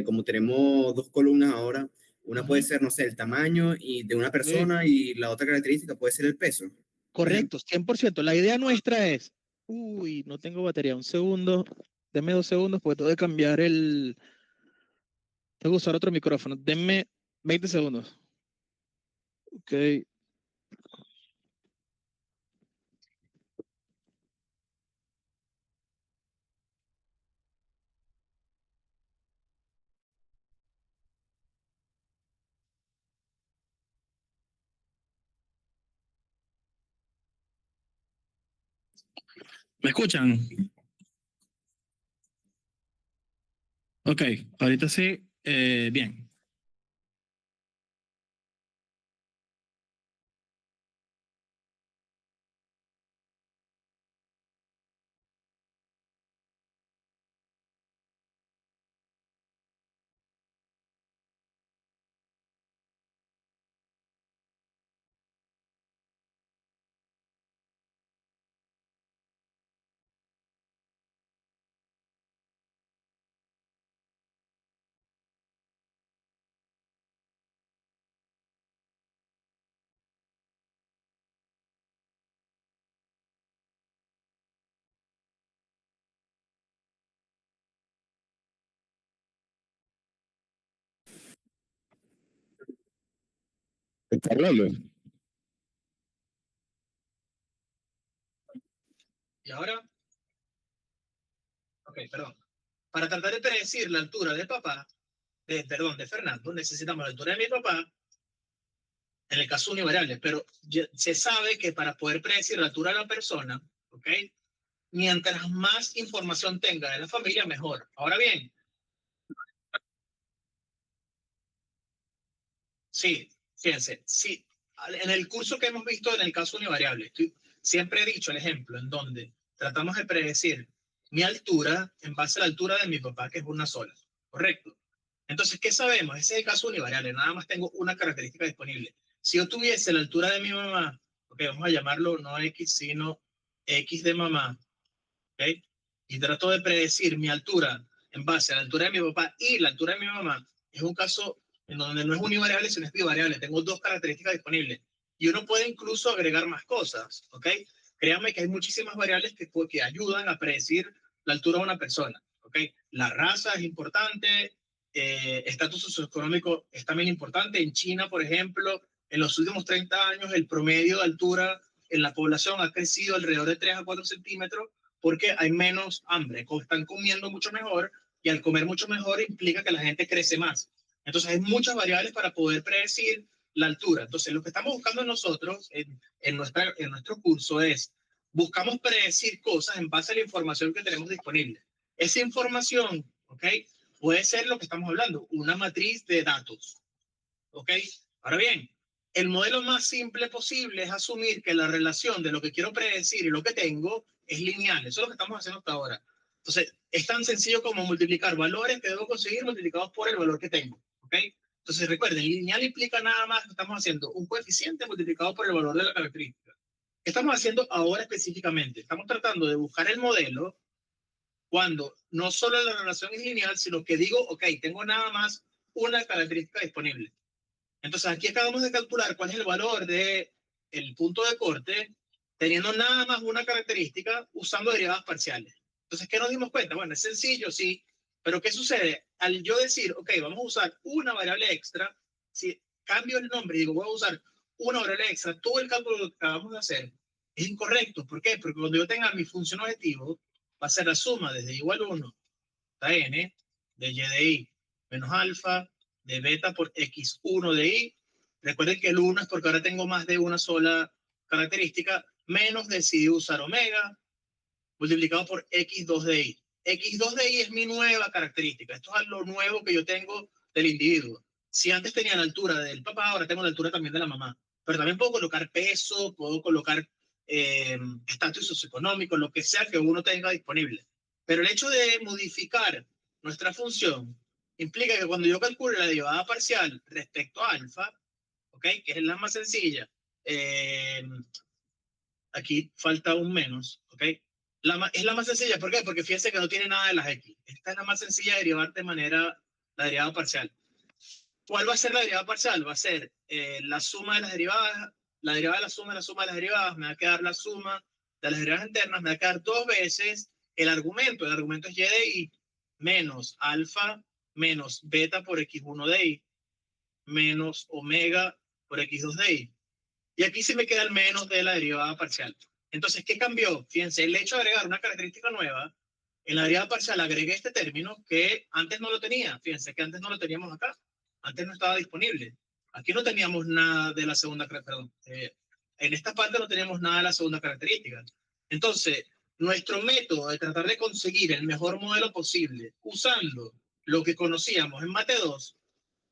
como tenemos dos columnas ahora, una puede ser, no sé, el tamaño y de una Sí. persona y la otra característica puede ser el peso, por ejemplo. Correcto, 100%. La idea nuestra es, uy, no tengo batería, un segundo, denme 2 segundos porque tengo que cambiar tengo que usar otro micrófono, denme 20 segundos. Ok, ¿me escuchan? Ok, ahorita sí, bien. Está hablando. ¿Y ahora? Ok, perdón. para tratar de predecir la altura de papá, de Fernando, necesitamos la altura de mi papá, en el caso univariable, pero se sabe que para poder predecir la altura de la persona, ¿ok? Mientras más información tenga de la familia, mejor. Ahora bien, sí, fíjense, sí, en el curso que hemos visto en el caso univariable, siempre he dicho el ejemplo en donde tratamos de predecir mi altura en base a la altura de mi papá, que es una sola, ¿correcto? Entonces, ¿qué sabemos? Ese es el caso univariable, nada más tengo una característica disponible. Si yo tuviese la altura de mi mamá, ok, vamos a llamarlo no X, sino X de mamá, ok, y trato de predecir mi altura en base a la altura de mi papá y la altura de mi mamá, es un caso en donde no es univariable, sino es bivariable. Tengo dos características disponibles. Y uno puede incluso agregar más cosas, ¿ok? Créanme que hay muchísimas variables que ayudan a predecir la altura de una persona, ¿ok? La raza es importante, estatus socioeconómico es también importante. En China, por ejemplo, en los últimos 30 años, el promedio de altura en la población ha crecido alrededor de 3 a 4 centímetros porque hay menos hambre, están comiendo mucho mejor y al comer mucho mejor implica que la gente crece más. Entonces hay muchas variables para poder predecir la altura. Entonces lo que estamos buscando nosotros en nuestro curso es, buscamos predecir cosas en base a la información que tenemos disponible. Esa información, ¿ok? Puede ser lo que estamos hablando, una matriz de datos, ¿ok? Ahora bien, el modelo más simple posible es asumir que la relación de lo que quiero predecir y lo que tengo es lineal. Eso es lo que estamos haciendo hasta ahora. Entonces, es tan sencillo como multiplicar valores que debo conseguir multiplicados por el valor que tengo, ¿ok? Entonces, recuerden, lineal implica nada más que estamos haciendo un coeficiente multiplicado por el valor de la característica. ¿Qué estamos haciendo ahora específicamente? Estamos tratando de buscar el modelo cuando no solo la relación es lineal, sino que digo, ok, tengo nada más una característica disponible. Entonces aquí acabamos de calcular cuál es el valor del punto de corte teniendo nada más una característica usando derivadas parciales. Entonces, ¿qué nos dimos cuenta? Bueno, es sencillo, sí, pero ¿qué sucede? Al yo decir, ok, vamos a usar una variable extra, si cambio el nombre y digo, voy a usar una variable extra, todo el cálculo que acabamos de hacer es incorrecto. ¿Por qué? Porque cuando yo tenga mi función objetivo, va a ser la suma desde igual 1 a n de y de i menos alfa de beta por x1 de i. Recuerden que el 1 es porque ahora tengo más de una sola característica, menos decidí usar omega multiplicado por x2 de i. x2 de i es mi nueva característica. Esto es lo nuevo que yo tengo del individuo. Si antes tenía la altura del papá, ahora tengo la altura también de la mamá. Pero también puedo colocar peso, puedo colocar estatus socioeconómico, lo que sea que uno tenga disponible. Pero el hecho de modificar nuestra función implica que cuando yo calcule la derivada parcial respecto a alfa, ¿ok? Que es la más sencilla, aquí falta un menos, ¿ok? Es la más sencilla, ¿por qué? Porque fíjense que no tiene nada de las X. Esta es la más sencilla de derivar de manera la derivada parcial. ¿Cuál va a ser la derivada parcial? Va a ser la suma de las derivadas, la derivada de la suma de las derivadas, me va a quedar la suma de las derivadas internas, me va a quedar dos veces el argumento es y de i, menos alfa, menos beta por x1 de i, menos omega por x2 de i. Y aquí sí me queda el menos de la derivada parcial. Entonces, ¿qué cambió? Fíjense, el hecho de agregar una característica nueva, en la derivada parcial agregué este término que antes no lo tenía. Fíjense que antes no lo teníamos acá. Antes no estaba disponible. Aquí no teníamos nada de la segunda, perdón. En esta parte no teníamos nada de la segunda característica. Entonces, nuestro método de tratar de conseguir el mejor modelo posible usando lo que conocíamos en Mate 2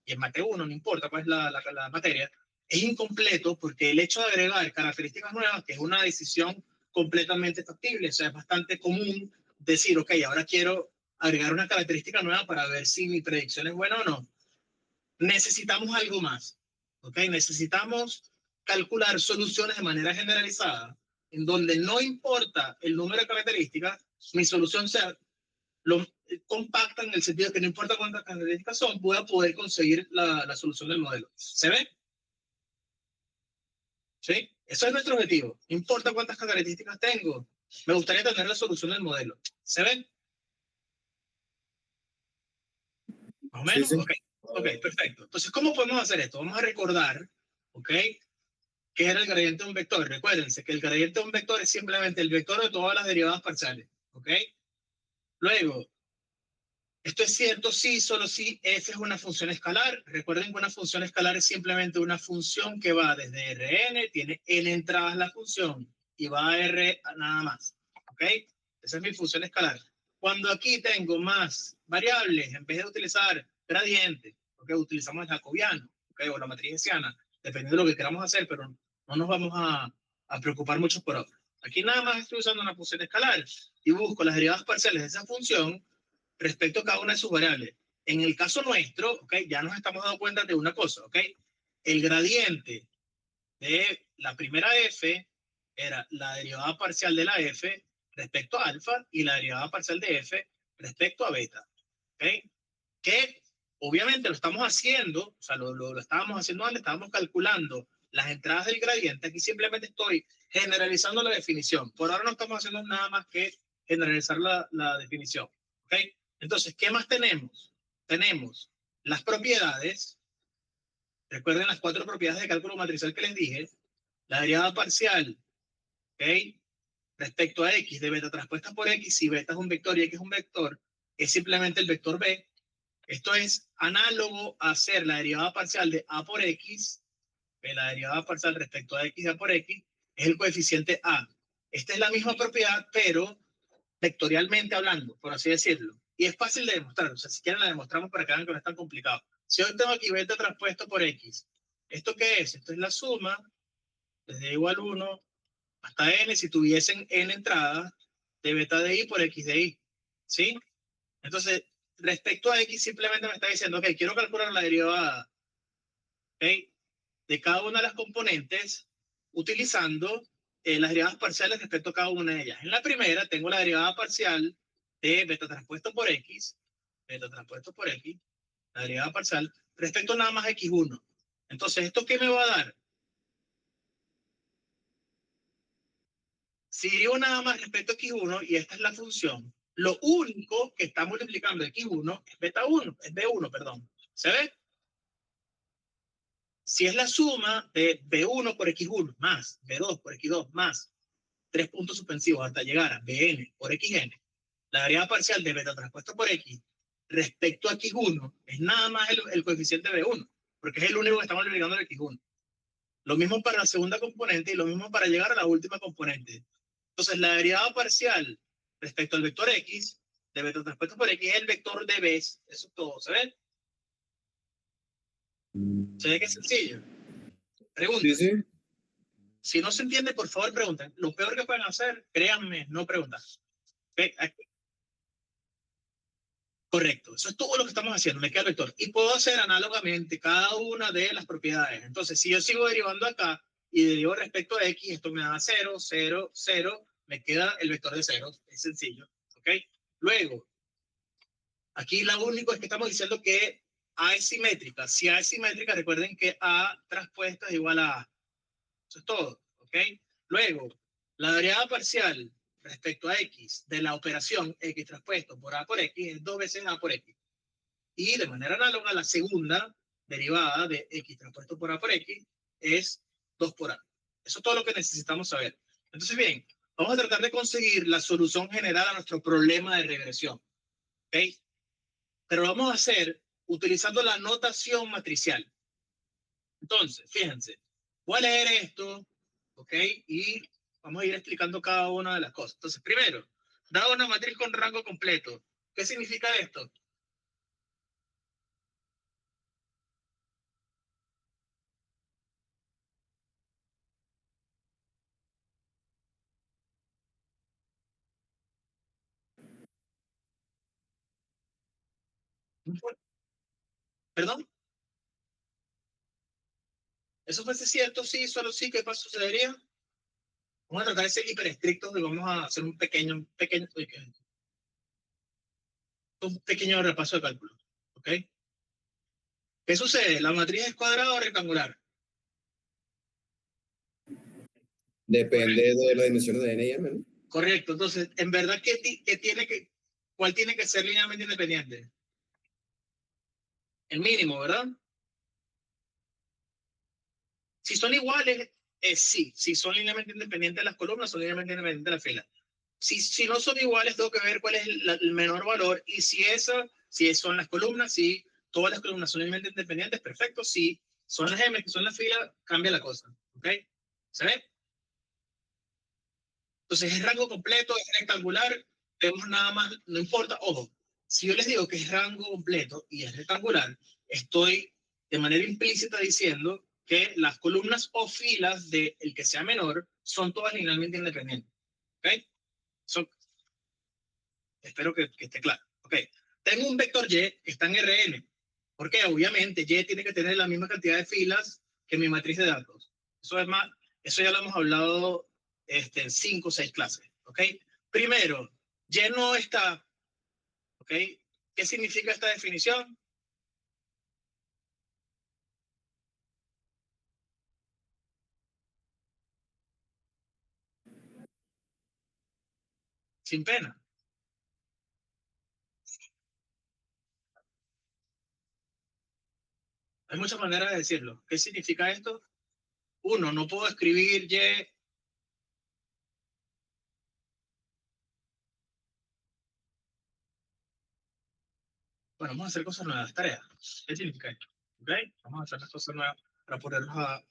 y en Mate 1, no importa cuál es la materia, es incompleto porque el hecho de agregar características nuevas, que es una decisión completamente factible, o sea, es bastante común decir, ok, ahora quiero agregar una característica nueva para ver si mi predicción es buena o no. Necesitamos algo más, ok, necesitamos calcular soluciones de manera generalizada, en donde no importa el número de características, mi solución sea lo compacta en el sentido de que no importa cuántas características son, voy a poder conseguir la solución del modelo. ¿Se ve? ¿Sí? Eso es nuestro objetivo. No importa cuántas características tengo, me gustaría tener la solución del modelo. ¿Se ven? ¿Más o menos? Sí, sí. Ok, perfecto. Entonces, ¿cómo podemos hacer esto? Vamos a recordar, ¿ok? ¿Qué era el gradiente de un vector? Recuérdense que el gradiente de un vector es simplemente el vector de todas las derivadas parciales, ¿ok? Luego, Esto es cierto si, solo si f es una función escalar. Recuerden que una función escalar es simplemente una función que va desde Rn, tiene n entradas la función, y va a R nada más. ¿Ok? Esa es mi función escalar. Cuando aquí tengo más variables, en vez de utilizar gradiente, porque utilizamos el jacobiano, ¿okay? O la matriz hessiana, dependiendo de lo que queramos hacer, pero no nos vamos a preocupar mucho por ahora. Aquí nada más estoy usando una función escalar y busco las derivadas parciales de esa función respecto a cada una de sus variables. En el caso nuestro, ¿okay? Ya nos estamos dando cuenta de una cosa, ¿okay? El gradiente de la primera f era la derivada parcial de la f respecto a alfa y la derivada parcial de f respecto a beta. ¿Okay? Que obviamente lo estamos haciendo, o sea, lo estábamos haciendo antes, estábamos calculando las entradas del gradiente. Aquí simplemente estoy generalizando la definición. Por ahora no estamos haciendo nada más que generalizar la definición. ¿Okay? Entonces, ¿qué más tenemos? Tenemos las propiedades. Recuerden las 4 propiedades de cálculo matricial que les dije. La derivada parcial, ¿ok? Respecto a x de beta transpuesta por x, si beta es un vector y x es un vector, es simplemente el vector b. Esto es análogo a hacer la derivada parcial de a por x, la derivada parcial respecto a x de a por x, es el coeficiente a. Esta es la misma propiedad, pero vectorialmente hablando, por así decirlo. Y es fácil de demostrar, o sea, si quieren la demostramos para que vean que no es tan complicado. Si yo tengo aquí beta transpuesto por x, ¿esto qué es? Esto es la suma desde igual 1 hasta n si tuviesen n entradas de beta de i por x de i. ¿Sí? Entonces, respecto a x, simplemente me está diciendo, ok, quiero calcular la derivada, ¿okay? De cada una de las componentes utilizando las derivadas parciales respecto a cada una de ellas. En la primera tengo la derivada parcial de beta transpuesto por x, la derivada parcial respecto a nada más x1. Entonces, ¿esto qué me va a dar? Si derivo nada más respecto a x1, y esta es la función, lo único que está multiplicando x1 es beta 1, es b1, perdón. ¿Se ve? Si es la suma de b1 por x1 más b2 por x2 más 3 puntos suspensivos hasta llegar a bn por xn, la derivada parcial de beta transpuesto por x respecto a x1 es nada más el coeficiente b1, porque es el único que estamos multiplicando el x1. Lo mismo para la segunda componente y lo mismo para llegar a la última componente. Entonces, la derivada parcial respecto al vector x de beta transpuesto por x es el vector de b. Eso es todo, ¿se ve? ¿Se ve que es sencillo? Pregunta. Sí, sí. Si no se entiende, por favor, pregunten. Lo peor que pueden hacer, créanme, no preguntar. ¿Okay? Correcto. Eso es todo lo que estamos haciendo. Me queda el vector. Y puedo hacer análogamente cada una de las propiedades. Entonces, si yo sigo derivando acá y derivo respecto a x, esto me da 0, 0, 0. Me queda el vector de 0. Es sencillo. ¿Ok? Luego, aquí lo único es que estamos diciendo que A es simétrica. Si A es simétrica, recuerden que A transpuesta es igual a A. Eso es todo. ¿Ok? Luego, la derivada parcial respecto a x de la operación x transpuesto por a por x es 2 veces a por x. Y de manera análoga, la segunda derivada de x transpuesto por a por x es 2 por a. Eso es todo lo que necesitamos saber. Entonces, bien, vamos a tratar de conseguir la solución general a nuestro problema de regresión. ¿Ok? Pero lo vamos a hacer utilizando la notación matricial. Entonces, fíjense, voy a leer esto, ¿ok? Y vamos a ir explicando cada una de las cosas. Entonces, primero, dado una matriz con rango completo, ¿qué significa esto? ¿Perdón? ¿Eso fuese cierto? Sí, solo sí. ¿Qué más sucedería? Vamos a tratar de ser hiper estrictos y vamos a hacer un pequeño repaso de cálculo. ¿Ok? ¿Qué sucede? ¿La matriz es cuadrada o rectangular? Depende de las dimensiones de n y m, ¿no? Correcto. Entonces, en verdad, ¿cuál tiene que ser linealmente independiente? El mínimo, ¿verdad? Si son iguales, sí. Si son linealmente independientes las columnas, son linealmente independientes las filas. Si no son iguales, tengo que ver cuál es el menor valor. Y si esa Si son las columnas, si todas las columnas son elementos independientes, perfecto. Si son las M, que son las filas, cambia la cosa. ¿Ok? ¿Se ve? Entonces es rango completo, es rectangular, vemos nada más, no importa, ojo, si yo les digo que es rango completo y es rectangular, estoy de manera implícita diciendo que las columnas o filas del que sea menor son todas linealmente independientes. ¿Ok? Espero que esté claro. ¿Ok? Tengo un vector Y que está en Rn. ¿Por qué? Obviamente Y tiene que tener la misma cantidad de filas que mi matriz de datos. Eso es más, eso ya lo hemos hablado en 5 o 6 clases. ¿Ok? Primero, Y no está. ¿Ok? ¿Qué significa esta definición? Sin pena. Hay muchas maneras de decirlo. ¿Qué significa esto? Uno, no puedo escribir Y. Bueno, vamos a hacer cosas nuevas, tareas. ¿Qué significa esto? ¿Ok? Vamos a hacer las cosas nuevas para ponerlos a...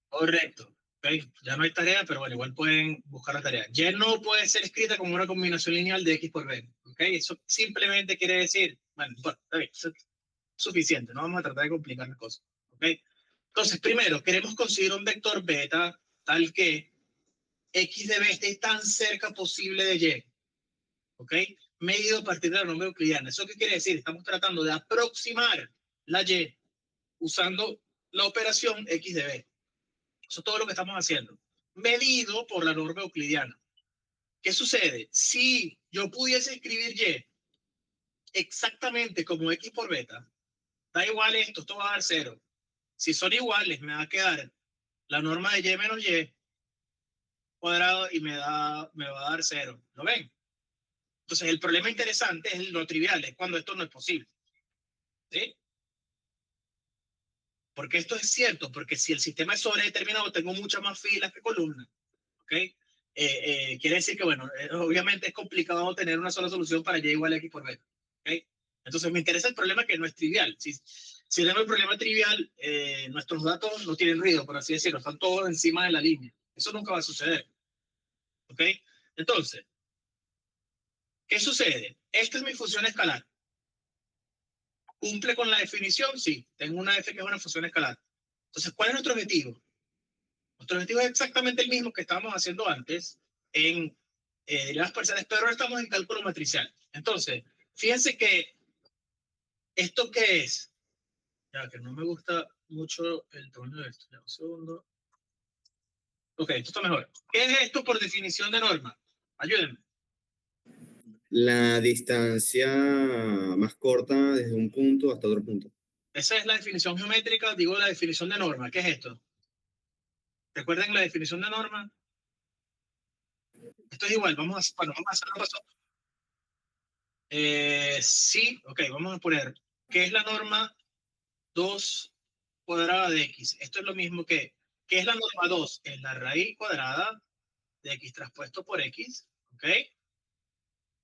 Correcto. ¿Okay? Ya no hay tarea, pero bueno, igual pueden buscar la tarea. Y no puede ser escrita como una combinación lineal de X por B. ¿Okay? Eso simplemente quiere decir, bueno, está bien, eso es suficiente, no vamos a tratar de complicar las cosas. ¿Okay? Entonces, primero, queremos conseguir un vector beta tal que X de B esté tan cerca posible de Y. ¿Ok? Medido a partir de la norma euclidiana. ¿Eso qué quiere decir? Estamos tratando de aproximar la Y usando la operación X de B. Eso es todo lo que estamos haciendo. Medido por la norma euclidiana. ¿Qué sucede? Si yo pudiese escribir Y exactamente como X por beta, da igual esto va a dar 0. Si son iguales, me va a quedar la norma de Y menos Y cuadrado y me va a dar 0. ¿Lo ven? Entonces, el problema interesante es lo trivial, es cuando esto no es posible. ¿Sí? Porque esto es cierto, porque si el sistema es sobredeterminado, tengo muchas más filas que columnas. ¿Ok? Quiere decir que, bueno, obviamente es complicado tener una sola solución para Y igual a X por B. ¿Ok? Entonces me interesa el problema que no es trivial. Si tenemos el problema trivial, nuestros datos no tienen ruido, por así decirlo, están todos encima de la línea. Eso nunca va a suceder. ¿Ok? Entonces, ¿qué sucede? Esta es mi función escalar. ¿Cumple con la definición? Sí. Tengo una f que es una función escalar. Entonces, ¿cuál es nuestro objetivo? Nuestro objetivo es exactamente el mismo que estábamos haciendo antes en derivadas parciales, pero ahora estamos en cálculo matricial. Entonces, fíjense que esto que es, ya que no me gusta mucho el tamaño de esto, ya un segundo. Ok, esto está mejor. ¿Qué es esto por definición de norma? Ayúdenme. La distancia más corta desde un punto hasta otro punto. Esa es la definición geométrica, digo la definición de norma. ¿Qué es esto? ¿Recuerden la definición de norma? Esto es igual, vamos a hacerlo paso. Sí, ok, vamos a poner, ¿qué es la norma 2 cuadrada de X? Esto es lo mismo que, ¿qué es la norma 2? Es la raíz cuadrada de X traspuesto por X, ¿ok?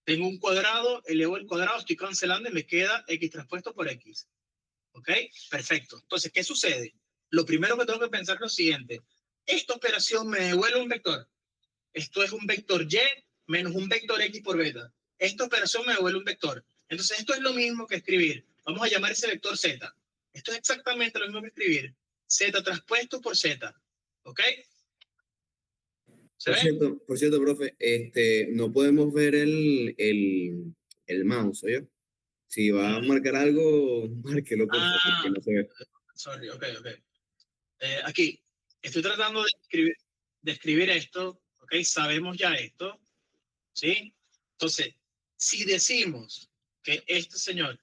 Tengo un cuadrado, elevo el cuadrado, estoy cancelando y me queda X traspuesto por X, ¿ok? Perfecto. Entonces, ¿qué sucede? Lo primero que tengo que pensar es lo siguiente. Esta operación me devuelve un vector. Esto es un vector Y menos un vector X por beta. Esta operación me devuelve un vector. Entonces, esto es lo mismo que escribir. Vamos a llamar ese vector Z. Esto es exactamente lo mismo que escribir Z traspuesto por Z. ¿Ok? ¿Se ve? Por cierto, profe, no podemos ver el mouse, ¿oye? Si va a marcar algo, márquelo, por favor, porque no se ve. Sorry, ok. Aquí, estoy tratando de escribir esto, ¿ok? Sabemos ya esto, ¿sí? Entonces, si decimos que este señor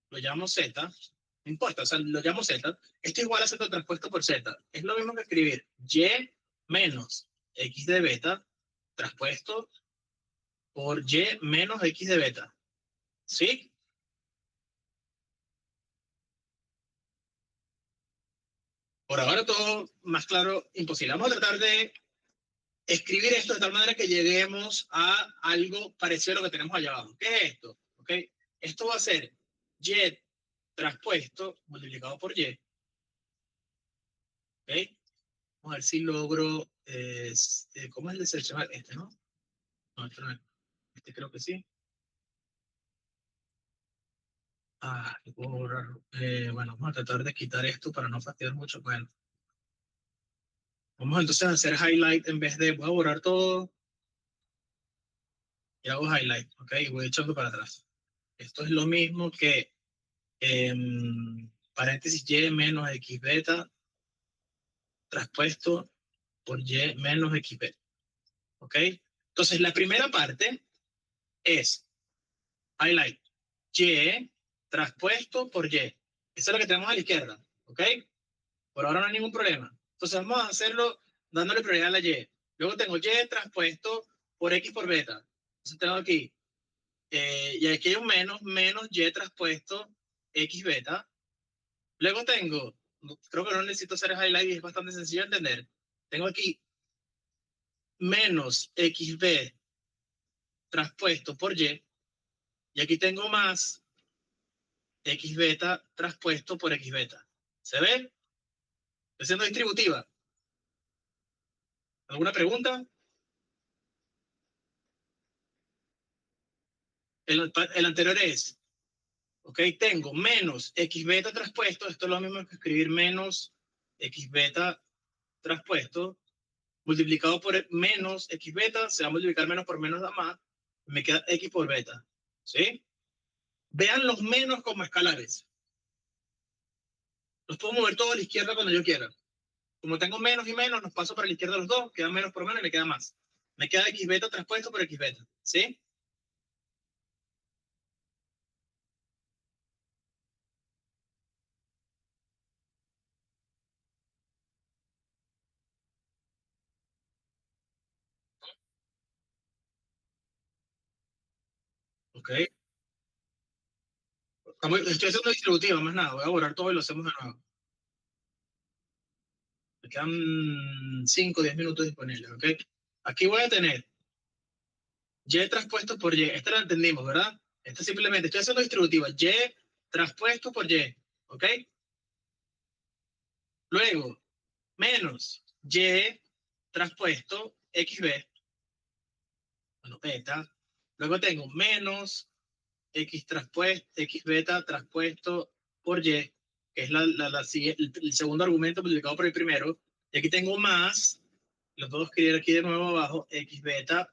lo llamo Z, no importa, o sea, lo llamo Z, esto es igual a Z transpuesto por Z. Es lo mismo que escribir Y menos X de beta transpuesto por Y menos X de beta. ¿Sí? Por ahora todo más claro, imposible. Vamos a tratar de escribir esto de tal manera que lleguemos a algo parecido a lo que tenemos allá abajo. ¿Qué es esto? ¿Okay? Esto va a ser y traspuesto multiplicado por y. ¿Okay? Vamos a ver si logro... ¿cómo es el de seleccionar? Este, ¿no? No, este no es. Este creo que sí. Lo puedo borrar. Bueno, vamos a tratar de quitar esto para no fastidiar mucho. Bueno. Vamos entonces a hacer highlight en vez de... Voy a borrar todo. Y hago highlight, ¿ok? Y voy echando para atrás. Esto es lo mismo que paréntesis y menos x beta traspuesto por y menos x beta. ¿Ok? Entonces, la primera parte es highlight y traspuesto por y. Eso es lo que tenemos a la izquierda. ¿Ok? Por ahora no hay ningún problema. Entonces, vamos a hacerlo dándole prioridad a la y. Luego tengo y traspuesto por x por beta. Entonces, tengo aquí, y aquí hay un menos y traspuesto x beta. Luego tengo, creo que no necesito hacer highlight y es bastante sencillo de entender. Tengo aquí menos xb traspuesto por y aquí tengo más x beta traspuesto por x beta. ¿Se ve? Estoy siendo distributiva. ¿Alguna pregunta? El anterior es, ok, tengo menos x beta traspuesto, esto es lo mismo que escribir menos x beta traspuesto, multiplicado por menos x beta, se va a multiplicar menos por menos da más, me queda x por beta, ¿sí? Vean los menos como escalares. Los puedo mover todos a la izquierda cuando yo quiera. Como tengo menos y menos, los paso para la izquierda los dos, queda menos por menos y me queda más. Me queda x beta traspuesto por x beta, ¿sí? Ok. Estoy haciendo distributiva, más nada. Voy a borrar todo y lo hacemos de nuevo. Me quedan 5 o 10 minutos disponibles, ¿ok? Aquí voy a tener y traspuesto por y. Esta la entendimos, ¿verdad? Esta simplemente estoy haciendo distributiva. Y traspuesto por y, ¿ok? Luego, menos y traspuesto xb, bueno, beta. Luego tengo menos x beta traspuesto por y, que es el segundo argumento multiplicado por el primero. Y aquí tengo más, lo puedo escribir aquí de nuevo abajo, x beta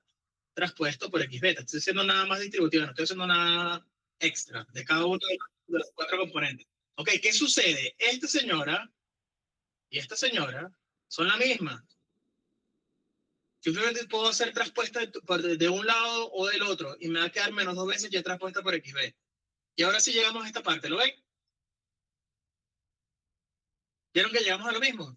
traspuesto por x beta. Estoy haciendo nada más distributiva, no estoy haciendo nada extra de cada uno de los 4 componentes. Ok, ¿qué sucede? Esta señora y esta señora son la misma. Simplemente puedo hacer traspuesta de un lado o del otro y me va a quedar menos 2 veces y traspuesta por xb. Y ahora sí llegamos a esta parte, ¿lo ven? ¿Vieron que llegamos a lo mismo?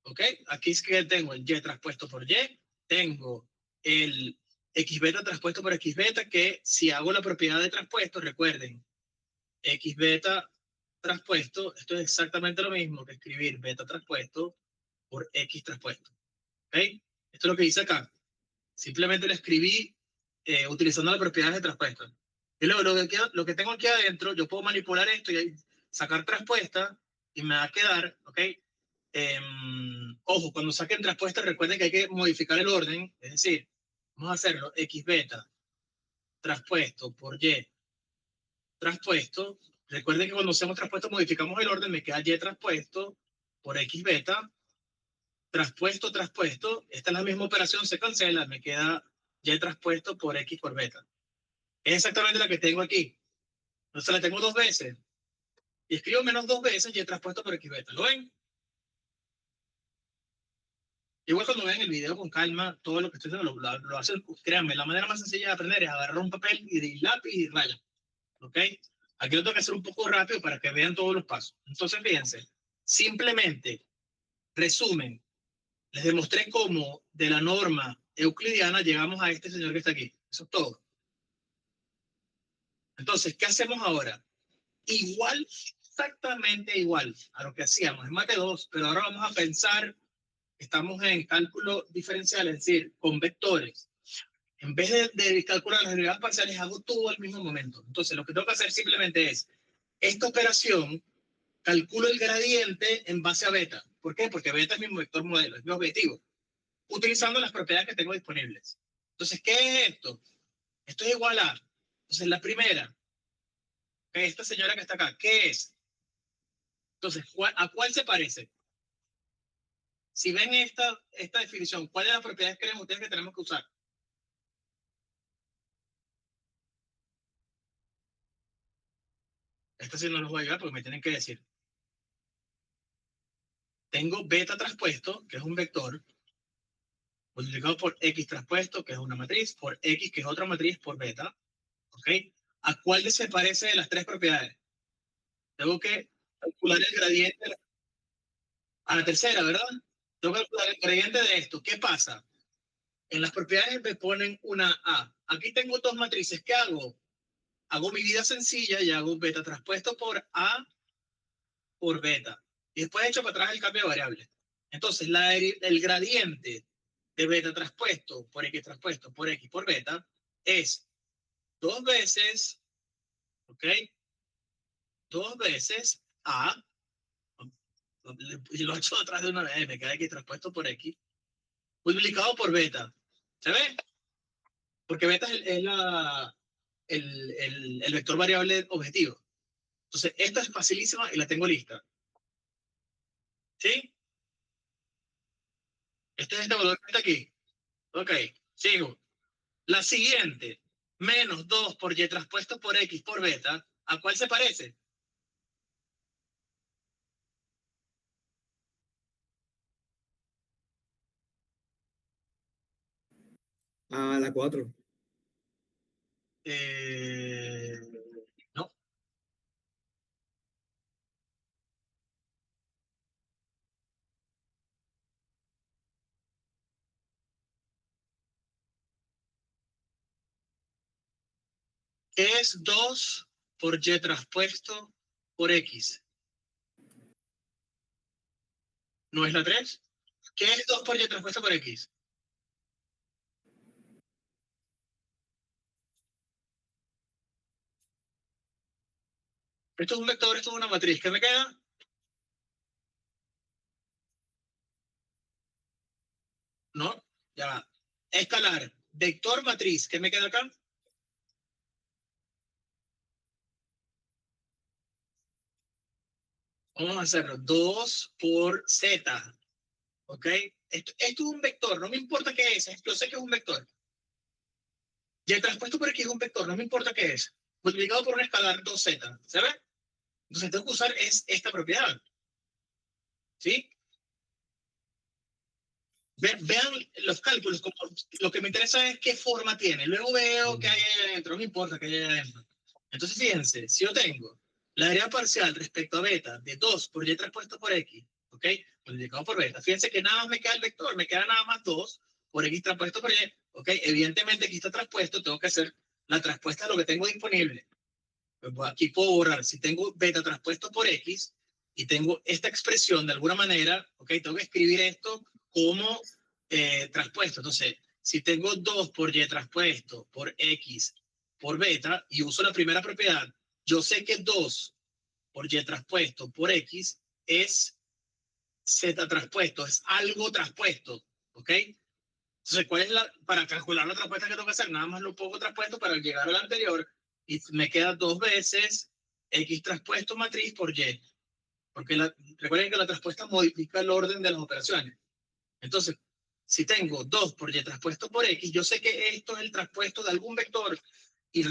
¿Ok? Aquí es que tengo el y traspuesto por y, tengo el x beta traspuesto por x beta, que si hago la propiedad de traspuesto, recuerden, x beta traspuesto, esto es exactamente lo mismo que escribir beta traspuesto por x traspuesto. ¿Ok? Esto es lo que hice acá. Simplemente lo escribí utilizando las propiedades de traspuesto. Y luego lo que tengo aquí adentro, yo puedo manipular esto y sacar traspuesta y me va a quedar, ¿ok? Ojo, cuando saquen traspuesta, recuerden que hay que modificar el orden, es decir, vamos a hacerlo x beta traspuesto por y traspuesto. Recuerden que cuando hacemos traspuesto modificamos el orden, me queda y traspuesto por x beta traspuesto. Esta es la misma operación, se cancela, me queda y traspuesto por x por beta. Es exactamente la que tengo aquí. Entonces la tengo 2 veces. Y escribo menos 2 veces y traspuesto por x beta. ¿Lo ven? Igual cuando vean el video con calma, todo lo que estoy haciendo lo hacen, créanme, la manera más sencilla de aprender es agarrar un papel y lápiz y raya. ¿Ok? Aquí lo tengo que hacer un poco rápido para que vean todos los pasos. Entonces, fíjense, simplemente, resumen, les demostré cómo de la norma euclidiana llegamos a este señor que está aquí. Eso es todo. Entonces, ¿qué hacemos ahora? Igual exactamente igual a lo que hacíamos en Mate 2, pero ahora vamos a pensar, estamos en cálculo diferencial, es decir, con vectores. En vez de calcular las derivas parciales, hago todo al mismo momento. Entonces, lo que tengo que hacer simplemente es, esta operación, calculo el gradiente en base a beta. ¿Por qué? Porque beta es mi vector modelo, es mi objetivo, utilizando las propiedades que tengo disponibles. Entonces, ¿qué es esto? Esto es igual a, entonces la primera, que esta señora que está acá, ¿qué es? Entonces, ¿a cuál se parece? Si ven esta definición, ¿cuáles son las propiedades que creen ustedes que tenemos que usar? Esta sí no los voy a ayudar porque me tienen que decir. Tengo beta traspuesto, que es un vector, multiplicado por X traspuesto, que es una matriz, por X, que es otra matriz, por beta. ¿Ok? ¿A cuál se parece de las tres propiedades? Tengo que calcular el gradiente a la tercera, ¿verdad? Tengo que calcular el gradiente de esto. ¿Qué pasa? En las propiedades me ponen una A. Aquí tengo dos matrices. ¿Qué hago? Hago mi vida sencilla y hago beta traspuesto por A por beta. Y después echo para atrás el cambio de variable. Entonces, el gradiente de beta traspuesto por X por beta es 2 veces, ¿ok? 2 veces A, y lo echo atrás de una vez, me queda X traspuesto por X, multiplicado por beta. ¿Se ve? Porque beta es el vector variable objetivo. Entonces, esta es facilísima y la tengo lista. ¿Sí? Este es este valor que está aquí. Ok, sigo. La siguiente, menos 2 por Y traspuesto por X por beta, ¿a cuál se parece? A la 4. No. ¿Qué es 2 por Y traspuesto por X? ¿No es la 3? ¿Qué es 2 por Y traspuesto por X? Esto es un vector, esto es una matriz. ¿Qué me queda? No, ya va. Escalar, vector matriz. ¿Qué me queda acá? Vamos a hacerlo. 2 por Z. ¿Ok? Esto es un vector. No me importa qué es. Yo sé que es un vector. Y el traspuesto por aquí es un vector. No me importa qué es. Multiplicado por un escalar 2Z. ¿Se ve? Entonces tengo que usar esta propiedad. ¿Sí? Vean los cálculos. Lo que me interesa es qué forma tiene. Luego veo qué hay ahí adentro. No me importa qué hay ahí adentro. Entonces, fíjense, si yo tengo la deriva parcial respecto a beta de 2 por Y traspuesto por X, ¿ok? Multiplicado por beta. Fíjense que nada más me queda el vector. Me queda nada más 2 por X traspuesto por Y. ¿Ok? Evidentemente aquí está traspuesto. Tengo que hacer la traspuesta de lo que tengo disponible. Pues aquí puedo borrar. Si tengo beta traspuesto por X y tengo esta expresión de alguna manera, ¿ok? Tengo que escribir esto como traspuesto. Entonces, si tengo 2 por Y traspuesto por X por beta y uso la primera propiedad, yo sé que 2 por Y traspuesto por X es Z traspuesto, es algo traspuesto, ¿ok? Entonces, ¿cuál es para calcular la traspuesta que tengo que hacer? Nada más lo pongo traspuesto para llegar al anterior y me queda 2 veces X traspuesto matriz por Y. Porque recuerden que la traspuesta modifica el orden de las operaciones. Entonces, si tengo 2 por Y traspuesto por X, yo sé que esto es el traspuesto de algún vector. Y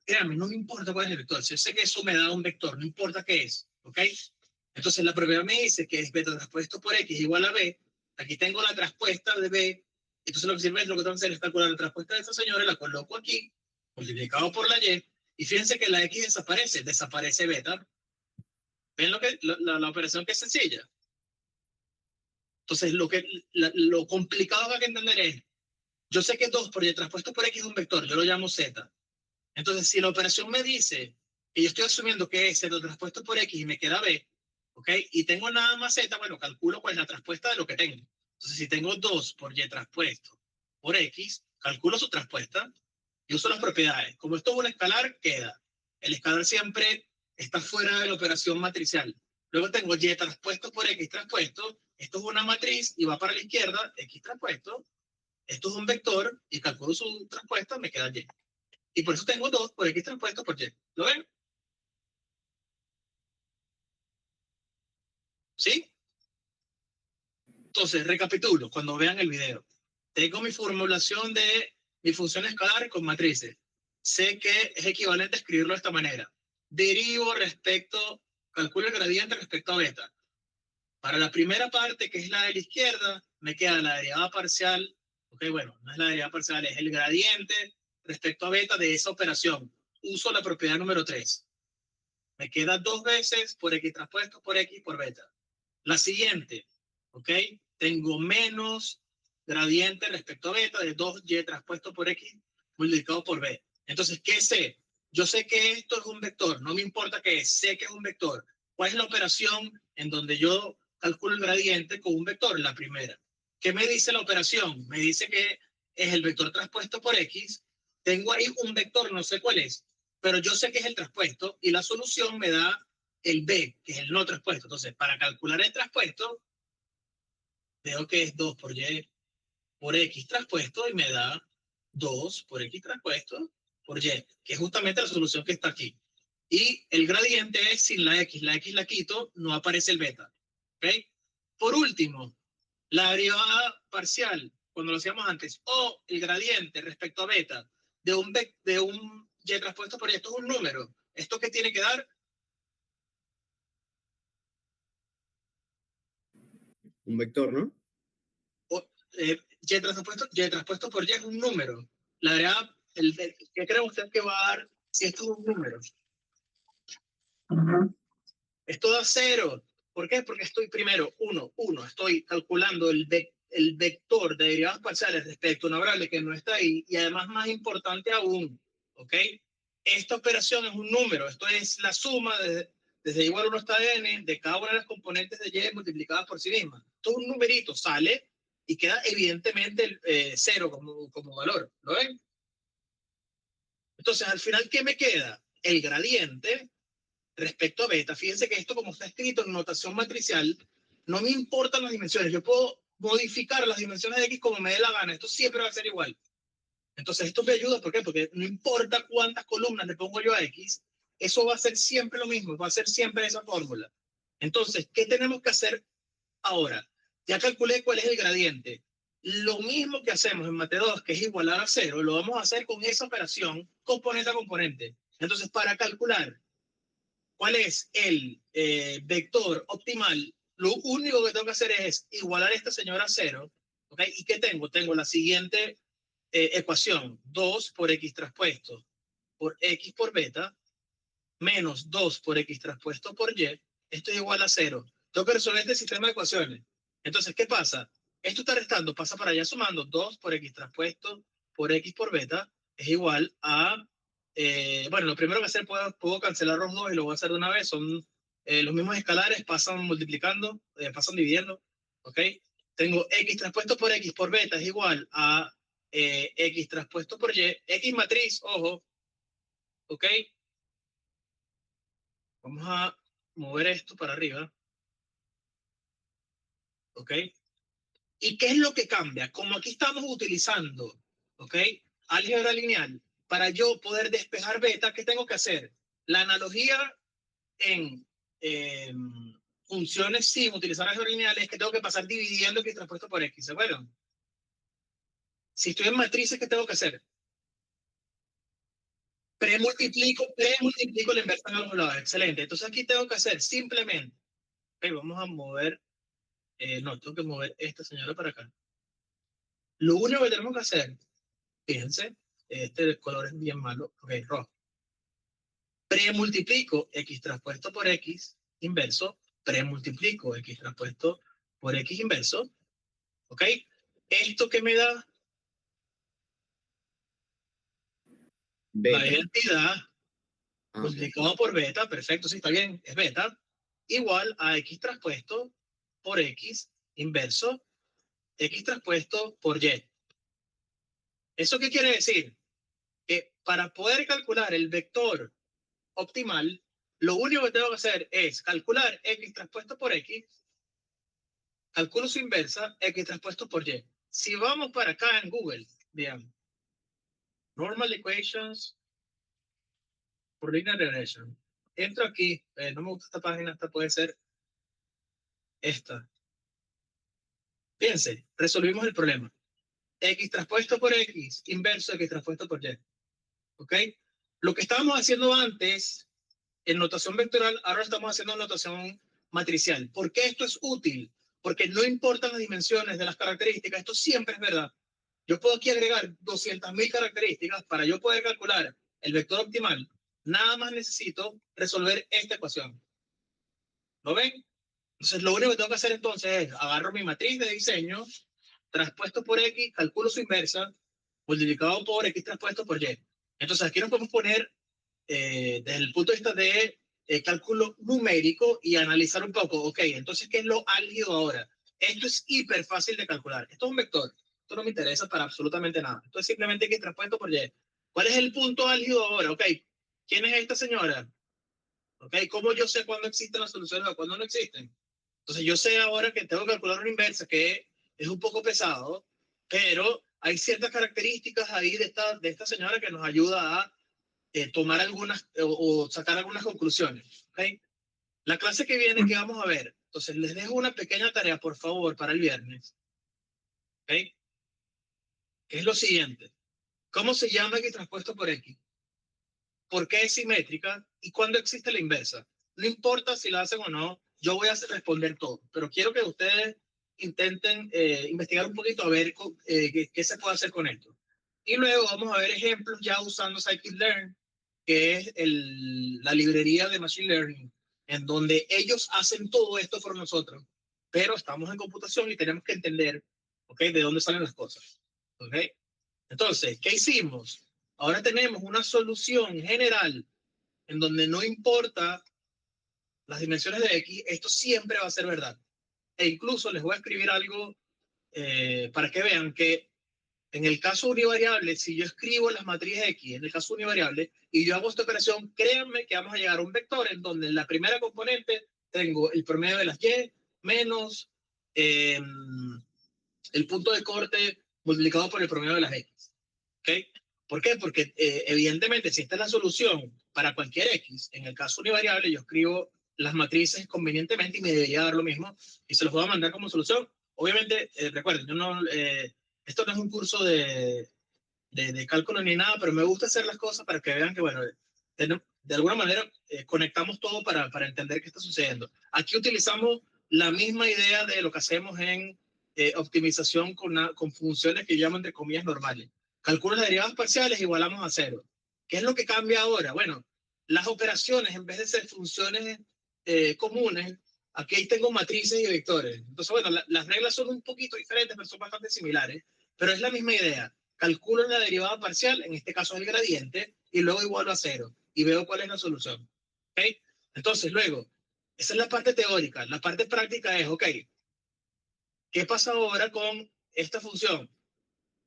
créanme, no me importa cuál es el vector. Yo sé que eso me da un vector, no importa qué es. ¿Ok? Entonces, la propiedad me dice que es beta traspuesto por X igual a B. Aquí tengo la traspuesta de B. Entonces, lo que sirve es lo que tengo que hacer es calcular la traspuesta de esta señora, la coloco aquí, multiplicado por la Y. Y fíjense que la X desaparece beta. ¿Ven la operación que es sencilla? Entonces, lo complicado que hay que entender es, yo sé que 2 por Y traspuesto por X es un vector, yo lo llamo Z. Entonces, si la operación me dice y yo estoy asumiendo que ese lo traspuesto por X y me queda B, ¿ok? Y tengo nada más Z, bueno, calculo cuál es la traspuesta de lo que tengo. Entonces, si tengo 2 por Y traspuesto por X, calculo su traspuesta y uso las propiedades. Como esto es un escalar, queda. El escalar siempre está fuera de la operación matricial. Luego tengo Y traspuesto por X traspuesto. Esto es una matriz y va para la izquierda, X traspuesto. Esto es un vector y calculo su traspuesta, me queda Y. Y por eso tengo 2 por X traspuesto por Y. ¿Lo ven? ¿Sí? Entonces, recapitulo cuando vean el video. Tengo mi formulación de mi función escalar con matrices. Sé que es equivalente a escribirlo de esta manera. Derivo respecto, calculo el gradiente respecto a beta. Para la primera parte, que es la de la izquierda, me queda la derivada parcial. Ok, bueno, no es la derivada parcial, es el gradiente respecto a beta de esa operación. Uso la propiedad número 3. Me queda 2 veces por X traspuesto por X por beta. La siguiente, ok, tengo menos gradiente respecto a beta de 2Y traspuesto por X multiplicado por B. Entonces, ¿qué sé? Yo sé que esto es un vector, no me importa qué es, sé que es un vector. ¿Cuál es la operación en donde yo calculo el gradiente con un vector? La primera. ¿Qué me dice la operación? Me dice que es el vector traspuesto por X. Tengo ahí un vector, no sé cuál es, pero yo sé que es el traspuesto y la solución me da el B, que es el no traspuesto. Entonces, para calcular el traspuesto, veo que es 2 por Y por X traspuesto y me da 2 por X traspuesto por Y, que es justamente la solución que está aquí. Y el gradiente es sin la X la quito, no aparece el beta. ¿Okay? Por último, la derivada parcial, cuando lo hacíamos antes, o el gradiente respecto a beta de un Y traspuesto por Y, esto es un número. ¿Esto qué tiene que dar? Un vector, ¿no? Y traspuesto por Y es un número. La verdad, ¿qué cree usted que va a dar si esto es un número? Esto da 0. ¿Por qué? Porque estoy primero, 1, estoy calculando el vector de derivadas parciales respecto a una variable que no está ahí, y además más importante aún, ¿ok? Esta operación es un número, esto es la suma desde igual 1 hasta n de cada una de las componentes de Y multiplicadas por sí misma. Esto es un numerito, sale y queda evidentemente 0 como valor, ¿lo ven? Entonces, al final, ¿qué me queda? El gradiente respecto a beta. Fíjense que esto, como está escrito en notación matricial, no me importan las dimensiones. Yo puedo modificar las dimensiones de X como me dé la gana. Esto siempre va a ser igual. Entonces, esto me ayuda. ¿Por qué? Porque no importa cuántas columnas le pongo yo a X, eso va a ser siempre lo mismo. Va a ser siempre esa fórmula. Entonces, ¿qué tenemos que hacer ahora? Ya calculé cuál es el gradiente. Lo mismo que hacemos en Mate 2, que es igualar a 0, lo vamos a hacer con esa operación componente a componente. Entonces, para calcular cuál es el vector optimal, lo único que tengo que hacer es igualar a esta señora a 0. ¿Ok? ¿Y qué tengo? Tengo la siguiente ecuación. 2 por X traspuesto por X por beta menos 2 por X traspuesto por Y. Esto es igual a 0. Tengo que resolver este sistema de ecuaciones. Entonces, ¿qué pasa? Esto está restando, pasa para allá sumando 2 por X traspuesto por X por beta es igual a, bueno, lo primero que hacer, puedo cancelar los dos y lo voy a hacer de una vez. Son los mismos escalares, pasan multiplicando, pasan dividiendo, ¿ok? Tengo X traspuesto por X por beta es igual a X traspuesto por Y, X matriz, ojo, ¿ok? Vamos a mover esto para arriba, ¿ok? ¿Y qué es lo que cambia? Como aquí estamos utilizando, ¿ok? Álgebra lineal, para yo poder despejar beta, ¿qué tengo que hacer? La analogía en funciones sin utilizar álgebra lineal es que tengo que pasar dividiendo X traspuesto por X, ¿se acuerdan? Si estoy en matrices, ¿qué tengo que hacer? Premultiplico la inversa en ambos lados. Excelente. Entonces aquí tengo que hacer simplemente, okay, vamos a mover, no, tengo que mover esta señora para acá. Lo único que tenemos que hacer, fíjense, este color es bien malo, ok, rojo. Premultiplico X traspuesto por X inverso, premultiplico X traspuesto por X inverso, ok. ¿Esto qué me da? Beta. La identidad Ah, ok. multiplicado por beta, perfecto, sí, está bien, es beta, igual a X traspuesto por X inverso, X traspuesto por Y. ¿Eso qué quiere decir? Que para poder calcular el vector optimal, lo único que tengo que hacer es calcular X traspuesto por X, calculo su inversa, X traspuesto por Y. Si vamos para acá en Google, digamos, normal equations for linear regression. Entro aquí, no me gusta esta página, esta puede ser esta. Fíjense, resolvimos el problema. X traspuesto por X, inverso X traspuesto por Y. ¿Ok? Lo que estábamos haciendo antes en notación vectorial, ahora estamos haciendo notación matricial. ¿Por qué esto es útil? Porque no importan las dimensiones de las características, esto siempre es verdad. Yo puedo aquí agregar 200.000 características para yo poder calcular el vector optimal. Nada más necesito resolver esta ecuación. ¿Lo ven? Entonces, lo único que tengo que hacer entonces es agarro mi matriz de diseño, traspuesto por X, calculo su inversa, multiplicado por X traspuesto por Y. Entonces, aquí nos podemos poner desde el punto de vista de cálculo numérico y analizar un poco, ok, entonces, ¿qué es lo álgido ahora? Esto es hiper fácil de calcular. Esto es un vector. Esto no me interesa para absolutamente nada. Esto es simplemente X traspuesto por Y. ¿Cuál es el punto álgido ahora? Ok, ¿quién es esta señora? Ok, ¿cómo yo sé cuándo existen las soluciones o cuándo no existen? Entonces yo sé ahora que tengo que calcular una inversa que es un poco pesado, pero hay ciertas características ahí de esta señora que nos ayuda a tomar algunas o sacar algunas conclusiones. ¿Okay? La clase que viene, que vamos a ver, entonces les dejo una pequeña tarea, por favor, para el viernes. ¿Okay? Que es lo siguiente. ¿Cómo se llama X traspuesto por X? ¿Por qué es simétrica? ¿Y cuándo existe la inversa? No importa si la hacen o no, yo voy a responder todo, pero quiero que ustedes intenten investigar un poquito a ver qué se puede hacer con esto. Y luego vamos a ver ejemplos ya usando scikit-learn, que es la librería de Machine Learning, en donde ellos hacen todo esto por nosotros, pero estamos en computación y tenemos que entender, ¿ok? De dónde salen las cosas, ¿ok? Entonces, ¿qué hicimos? Ahora tenemos una solución general en donde no importa las dimensiones de X, esto siempre va a ser verdad. E incluso les voy a escribir algo para que vean que en el caso univariable, si yo escribo las matrices X, en el caso univariable, y yo hago esta operación, créanme que vamos a llegar a un vector en donde en la primera componente tengo el promedio de las Y menos el punto de corte multiplicado por el promedio de las X. ¿Ok? ¿Por qué? Porque evidentemente si esta es la solución para cualquier X, en el caso univariable yo escribo las matrices convenientemente y me debería dar lo mismo y se los voy a mandar como solución. Obviamente, recuerden, yo no, esto no es un curso de cálculo ni nada, pero me gusta hacer las cosas para que vean que, bueno, de alguna manera conectamos todo para entender qué está sucediendo. Aquí utilizamos la misma idea de lo que hacemos en optimización con funciones que llamo entre comillas normales. Calculo las derivadas parciales, igualamos a cero. ¿Qué es lo que cambia ahora? Bueno, las operaciones, en vez de ser funciones comunes, aquí tengo matrices y vectores. Entonces, bueno, las reglas son un poquito diferentes, pero son bastante similares. Pero es la misma idea. Calculo la derivada parcial, en este caso el gradiente, y luego igualo a cero. Y veo cuál es la solución. ¿Ok? Entonces, luego, esa es la parte teórica. La parte práctica es, ok, ¿qué pasa ahora con esta función?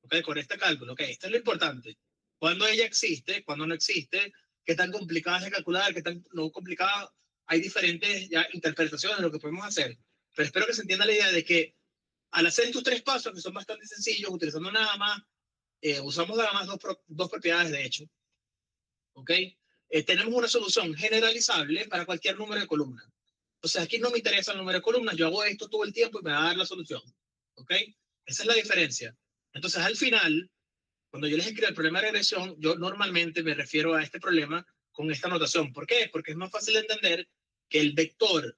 ¿Ok? Con este cálculo. Ok, esto es lo importante. ¿Cuándo ella existe? ¿Cuándo no existe? ¿Qué tan complicada es de calcular? ¿Qué tan no complicada? Hay diferentes ya interpretaciones de lo que podemos hacer. Pero espero que se entienda la idea de que al hacer estos tres pasos, que son bastante sencillos, utilizando nada más, usamos nada más dos propiedades, de hecho, ¿ok? Tenemos una solución generalizable para cualquier número de columnas. Entonces, aquí no me interesa el número de columnas, yo hago esto todo el tiempo y me va a dar la solución, ¿ok? Esa es la diferencia. Entonces, al final, cuando yo les escribo el problema de regresión, yo normalmente me refiero a este problema con esta notación. ¿Por qué? Porque es más fácil de entender que el vector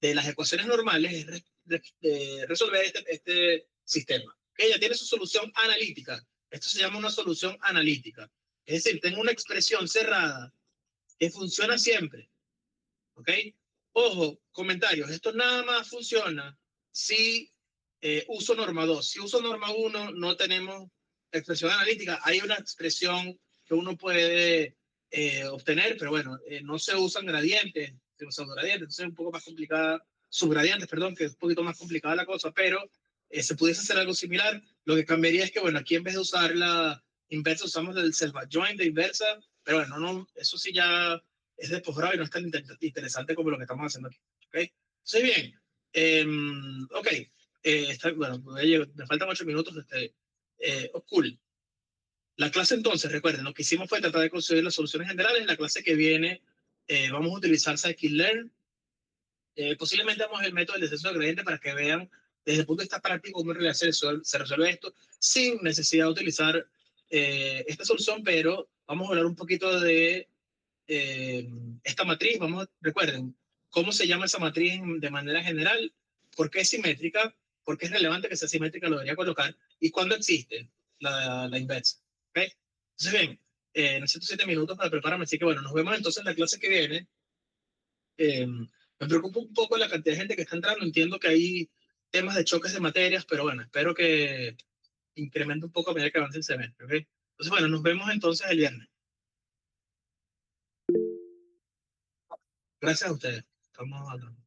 de las ecuaciones normales es resolver este sistema. Que ya tiene su solución analítica. Esto se llama una solución analítica. Es decir, tengo una expresión cerrada que funciona siempre. ¿Ok? Ojo, comentarios. Esto nada más funciona si uso norma 2. Si uso norma 1, no tenemos expresión analítica. Hay una expresión que uno puede obtener, pero bueno, no se usan gradientes, se usan gradientes, entonces es un poco más complicada, subgradientes, perdón, que es un poquito más complicada la cosa, pero se pudiese hacer algo similar. Lo que cambiaría es que, bueno, aquí en vez de usar la inversa, usamos el self-adjoint de inversa, pero bueno, no, eso sí ya es de posgrado y no es tan interesante como lo que estamos haciendo aquí. ¿Ok? Sí, bien. Ok. Bueno, me faltan 8 minutos. Cool. La clase entonces, recuerden, lo que hicimos fue tratar de conseguir las soluciones generales. En la clase que viene vamos a utilizar scikit-learn. Posiblemente damos el método del descenso de gradiente para que vean desde el punto de vista práctico cómo en realidad se resuelve esto sin necesidad de utilizar esta solución, pero vamos a hablar un poquito de esta matriz. Recuerden, ¿cómo se llama esa matriz de manera general? ¿Por qué es simétrica? ¿Por qué es relevante que sea simétrica? Lo debería colocar. ¿Y cuándo existe la inversa? ¿Okay? Entonces, bien, necesito 7 minutos para prepararme, así que bueno, nos vemos entonces en la clase que viene. Me preocupa un poco la cantidad de gente que está entrando. Entiendo que hay temas de choques de materias, pero bueno, espero que incremente un poco a medida que avance el semestre. ¿Okay? Entonces, bueno, nos vemos entonces el viernes. Gracias a ustedes. Estamos hablando.